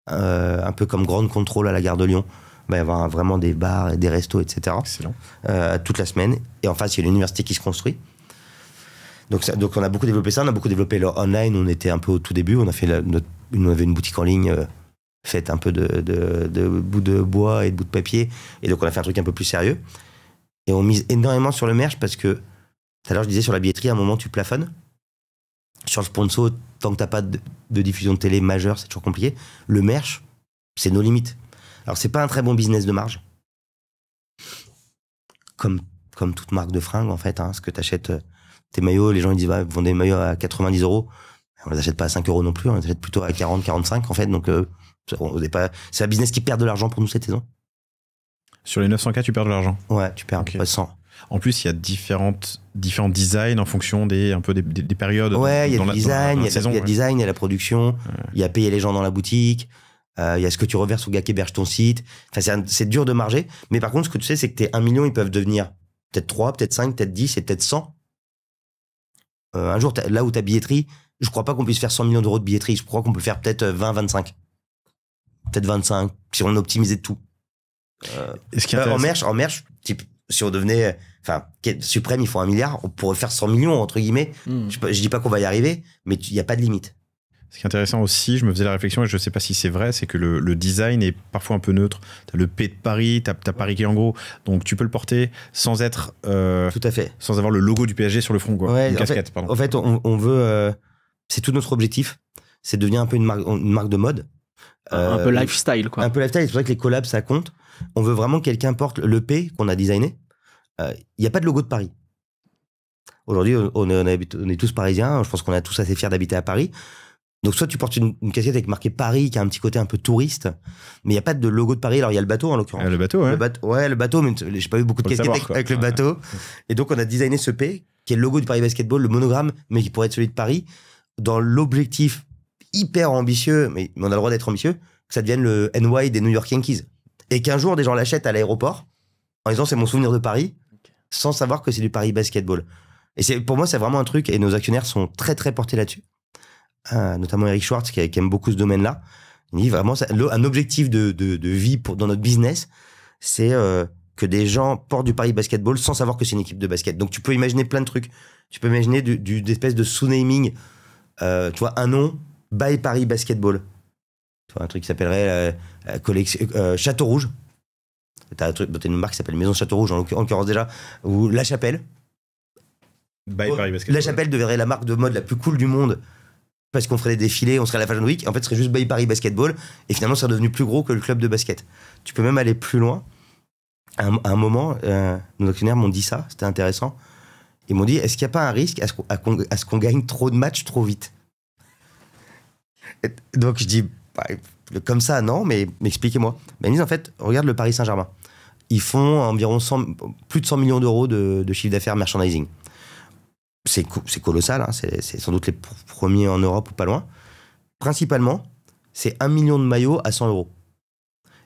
un peu comme Ground Control à la gare de Lyon, Il va y avoir vraiment des bars, des restos, etc.
Excellent.
Toute la semaine. Et en face, il y a l'université qui se construit. Donc on a beaucoup développé ça. On a beaucoup développé le online. On était un peu au tout début. On a fait on avait une boutique en ligne faite un peu de bouts de bois et de bouts de papier. Et donc on a fait un truc un peu plus sérieux. Et on mise énormément sur le merch parce que tout à l'heure je disais sur la billetterie, à un moment tu plafonnes. Sur le sponsor, tant que t'as pas de diffusion de télé majeure, c'est toujours compliqué. Le merch, c'est nos limites. Alors c'est pas un très bon business de marge. Comme toute marque de fringues en fait. Ce que t'achètes tes maillots, les gens ils disent vous vendez des maillots à 90 €. On les achète pas à 5 € non plus, on les achète plutôt à 40, 45 en fait. Donc c'est un business qui perd de l'argent pour nous cette saison.
Sur les 900K, tu perds de l'argent.
Ouais, tu perds 100.
En plus, il y a différents designs en fonction des périodes.
Ouais, il y a le design, il y a le design, il y a la production, il y a payer les gens dans la boutique, il y a ce que tu reverses au gars qui héberge ton site. Enfin, c'est dur de marger. Mais par contre, ce que tu sais, c'est que tes 1 million, ils peuvent devenir peut-être 3, peut-être 5, peut-être 10 et peut-être 100. Un jour, là où ta billetterie, je crois pas qu'on puisse faire 100 millions d'euros de billetterie. Je crois qu'on peut faire peut-être 20, 25. Peut-être 25, si on optimisait tout. En merch, type, si on devenait, Suprême, ils font 1 milliard, on pourrait faire 100 millions, entre guillemets. Je dis pas qu'on va y arriver, mais il n'y a pas de limite.
Ce qui est intéressant aussi, je me faisais la réflexion, et je sais pas si c'est vrai, c'est que le design est parfois un peu neutre. T'as le P de Paris, t'as Paris qui est en gros, donc tu peux le porter sans être...
tout à fait.
Sans avoir le logo du PSG sur le front, quoi.
Ouais,
une casquette, pardon.
En fait, on veut... c'est tout notre objectif, c'est de devenir un peu une marque de mode.
Un peu lifestyle, quoi.
Un peu lifestyle, c'est pour ça que les collabs, ça compte. On veut vraiment que quelqu'un porte le P qu'on a designé. Il n'y a pas de logo de Paris. Aujourd'hui, on est tous parisiens. Je pense qu'on est tous assez fiers d'habiter à Paris. Donc, soit tu portes une casquette avec marqué Paris, qui a un petit côté un peu touriste, mais il n'y a pas de logo de Paris. Alors, il y a le bateau, en l'occurrence.
Le bateau, ouais.
Le bateau, mais j'ai pas eu beaucoup de casquettes avec le bateau. Et donc, on a designé ce P, qui est le logo du Paris Basketball, le monogramme, mais qui pourrait être celui de Paris, dans l'objectif hyper ambitieux, mais on a le droit d'être ambitieux, que ça devienne le NY des New York Yankees. Et qu'un jour, des gens l'achètent à l'aéroport, en disant c'est mon souvenir de Paris, sans savoir que c'est du Paris Basketball. Et pour moi, c'est vraiment un truc, et nos actionnaires sont très très portés là-dessus. Notamment Eric Schwartz, qui aime beaucoup ce domaine-là. Il dit vraiment, un objectif de vie dans notre business, c'est que des gens portent du Paris Basketball sans savoir que c'est une équipe de basket. Donc tu peux imaginer plein de trucs. Tu peux imaginer d'espèces de sous-naming, tu vois, un nom, by Paris Basketball. Tu vois, un truc qui s'appellerait Château Rouge. T'as une marque qui s'appelle Maison Château Rouge, en l'occurrence déjà, ou La Chapelle.
By Paris Basketball.
La Chapelle deviendrait la marque de mode la plus cool du monde, parce qu'on ferait des défilés, on serait à la Fashion Week. En fait, ce serait juste By Paris Basketball, et finalement, ça serait devenu plus gros que le club de basket. Tu peux même aller plus loin. À un moment, nos actionnaires m'ont dit ça, c'était intéressant. Ils m'ont dit, est-ce qu'il n'y a pas un risque à ce qu'on gagne trop de matchs trop vite? Donc je dis, comme ça, non, mais expliquez-moi. Ils me disent, en fait, regarde le Paris Saint-Germain. Ils font environ plus de 100 millions d'euros de chiffre d'affaires merchandising. C'est colossal, hein, c'est sans doute les premiers en Europe ou pas loin. Principalement, c'est 1 million de maillots à 100 €.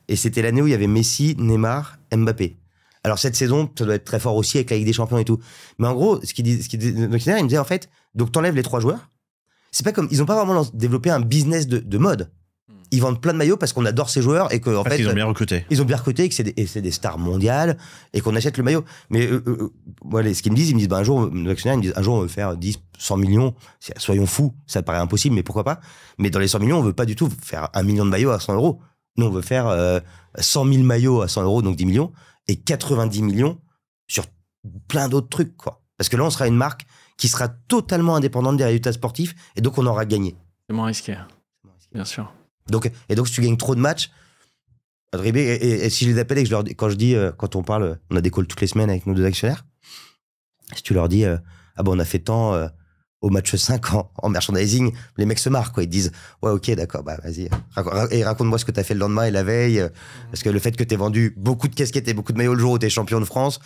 Et c'était l'année où il y avait Messi, Neymar, Mbappé. Alors cette saison, ça doit être très fort aussi avec la Ligue des Champions et tout. Mais en gros, il me disait en fait, donc t'enlèves les 3 joueurs. C'est pas comme, ils ont pas vraiment développé un business de mode. Ils vendent plein de maillots parce qu'on adore ces joueurs et que en fait,
ils ont bien recruté.
Ils ont bien recruté et que c'est des stars mondiales et qu'on achète le maillot. Mais ce qu'ils me disent, ils me disent, un jour, nos actionnaires, ils me disent, un jour, on veut faire 10, 100 millions. Soyons fous, ça paraît impossible, mais pourquoi pas? Mais dans les 100 millions, on veut pas du tout faire 1 million de maillots à 100 €. Nous, on veut faire 100 000 maillots à 100 €, donc 10 millions, et 90 millions sur plein d'autres trucs, quoi. Parce que là, on sera une marque qui sera totalement indépendante des résultats sportifs, et donc on aura gagné.
C'est moins risqué, bien sûr.
Donc, si tu gagnes trop de matchs, et si je les appelle et que quand on parle, on a des calls toutes les semaines avec nos 2 actionnaires, si tu leur dis, on a fait tant au match 5 en merchandising, les mecs se marrent, quoi. Ils disent, ouais, ok, d'accord, vas-y, raconte-moi ce que t'as fait le lendemain et la veille, parce que le fait que t'aies vendu beaucoup de casquettes et beaucoup de maillots le jour où t'es champion de France,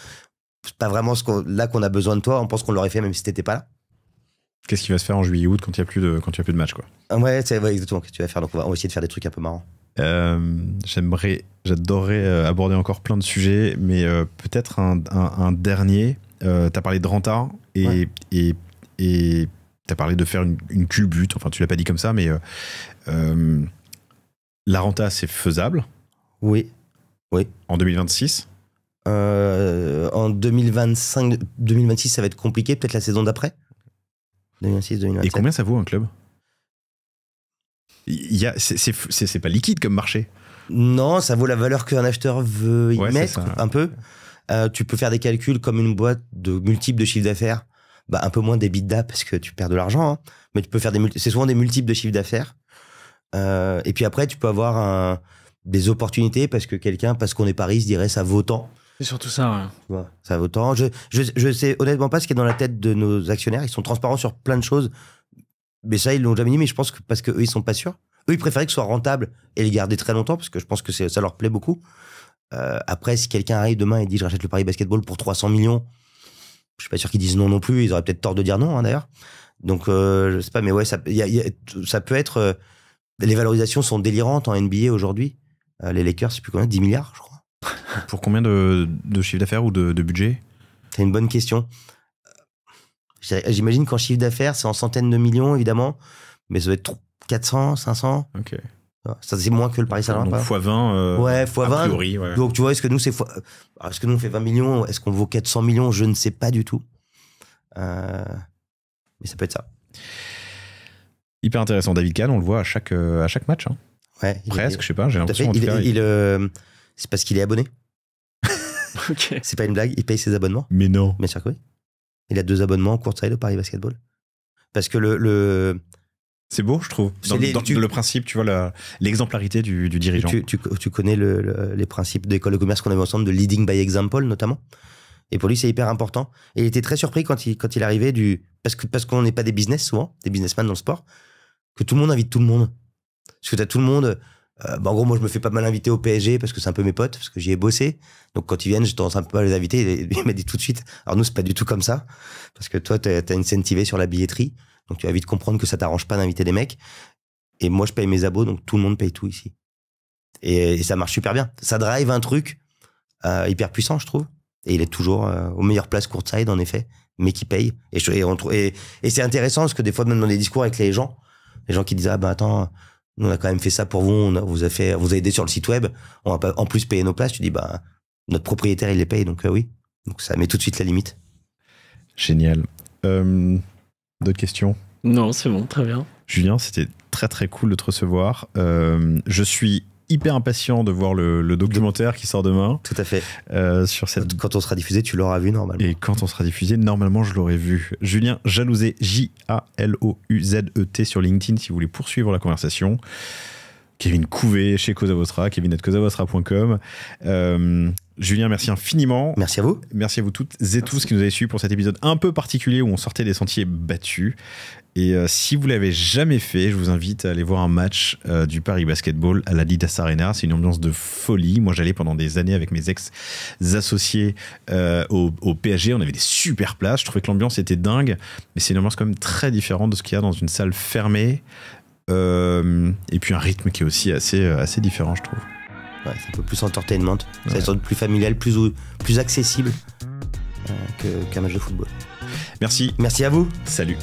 c'est pas vraiment là qu'on a besoin de toi, on pense qu'on l'aurait fait même si t'étais pas là.
Qu'est-ce qui va se faire en juillet-août quand il n'y a plus de match, quoi?
Ouais, c'est exactement ce que tu vas faire. Donc, on va essayer de faire des trucs un peu marrants.
J'adorerais aborder encore plein de sujets, mais peut-être un dernier. T'as parlé de renta et t'as parlé de faire une culbute. Enfin, tu l'as pas dit comme ça, mais la renta, c'est faisable.
Oui. Oui.
En 2026
En 2026, ça va être compliqué, peut-être la saison d'après. 2026, 2027.
Et combien ça vaut un club? C'est pas liquide comme marché.
Non, ça vaut la valeur qu'un acheteur veut y mettre,
ça.
un peu. Tu peux faire des calculs comme une boîte de multiples de chiffre d'affaires. Bah, un peu moins d'EBITDA parce que tu perds de l'argent, hein. Mais tu peux faire c'est souvent des multiples de chiffre d'affaires. Et puis après, tu peux avoir des opportunités parce qu'on est Paris, se dirait ça vaut tant.
C'est surtout ça, ouais.
Ouais, ça vaut tant. Je sais honnêtement pas ce qui est dans la tête de nos actionnaires. Ils sont transparents sur plein de choses. Mais ça, ils l'ont jamais dit, mais je pense que parce qu'eux, ils sont pas sûrs. Eux, ils préféraient que ce soit rentable et les garder très longtemps parce que je pense que ça leur plaît beaucoup. Après, si quelqu'un arrive demain et dit je rachète le Paris Basketball pour 300 millions, je suis pas sûr qu'ils disent non plus. Ils auraient peut-être tort de dire non, hein, d'ailleurs. Donc, je sais pas, mais ouais, ça peut être. Les valorisations sont délirantes en NBA aujourd'hui. Les Lakers, c'est plus combien, 10 milliards, je crois.
Pour combien de chiffre d'affaires ou de budget? C'est
une bonne question. J'imagine qu'en chiffre d'affaires, c'est en centaines de millions, évidemment, mais ça doit être 400, 500.
Ok.
Ça, c'est moins que le Paris Saint-Germain.
Donc x20.
Ouais, x20.
A priori, ouais.
Donc, tu vois, est-ce que nous, on fait 20 millions? Est-ce qu'on vaut 400 millions? Je ne sais pas du tout. Mais ça peut être ça.
Hyper intéressant. David Kahn, on le voit à chaque match. Hein.
Ouais.
Presque, je sais pas, j'ai l'impression.
C'est parce qu'il est abonné.
Okay.
C'est pas une blague, il paye ses abonnements.
Mais non.
Bien sûr que oui. Il a 2 abonnements courtside au Paris Basketball. Parce que
c'est beau, je trouve. Dans le principe, tu vois, l'exemplarité du dirigeant.
Tu connais les principes d'école de commerce qu'on avait ensemble, de leading by example, notamment. Et pour lui, c'est hyper important. Et il était très surpris quand il arrivait parce qu'on n'est pas des business, souvent, des businessmen dans le sport, que tout le monde invite tout le monde. Parce que t'as tout le monde. En gros, moi, je me fais pas mal inviter au PSG parce que c'est un peu mes potes, parce que j'y ai bossé. Donc, quand ils viennent, je tendance un peu à les inviter. Il m'a dit tout de suite. Alors, nous, c'est pas du tout comme ça. Parce que toi, t'as incentivé sur la billetterie. Donc, tu vas vite comprendre que ça t'arrange pas d'inviter des mecs. Et moi, je paye mes abos, donc tout le monde paye tout ici. Et ça marche super bien. Ça drive un truc hyper puissant, je trouve. Et il est toujours aux meilleures places courtside, en effet, mais qui paye. Et c'est intéressant parce que des fois, même dans les discours avec les gens qui disent, ah ben attends, nous on a quand même fait ça pour vous, on vous a aidé sur le site web, on va pas en plus payer nos places. Tu dis, bah notre propriétaire il les paye, donc oui. Donc ça met tout de suite la limite.
Génial. D'autres questions?
Non, c'est bon, très bien.
Julien, c'était très très cool de te recevoir. Je suis hyper impatient de voir le documentaire qui sort demain.
Tout à fait.
Sur cette...
Quand on sera diffusé, tu l'auras vu normalement.
Et quand on sera diffusé, normalement, je l'aurai vu. Julien Jalouzet, Jalouzet sur LinkedIn, si vous voulez poursuivre la conversation. Kevin Couvé chez Cosa Vostra, kevin@cosavostra.com. Julien, merci infiniment.
Merci à vous.
Merci à vous toutes et tous qui nous avez suivis pour cet épisode un peu particulier où on sortait des sentiers battus. Et si vous l'avez jamais fait, je vous invite à aller voir un match du Paris Basketball à l'Adidas Arena. C'est une ambiance de folie. Moi, j'allais pendant des années avec mes ex-associés au PSG. On avait des super places. Je trouvais que l'ambiance était dingue. Mais c'est une ambiance quand même très différente de ce qu'il y a dans une salle fermée. Et puis un rythme qui est aussi assez différent, je trouve.
Ouais, c'est un peu plus entertainment. C'est une sorte plus familial, plus accessible qu'un match de football.
Merci.
Merci à vous.
Salut.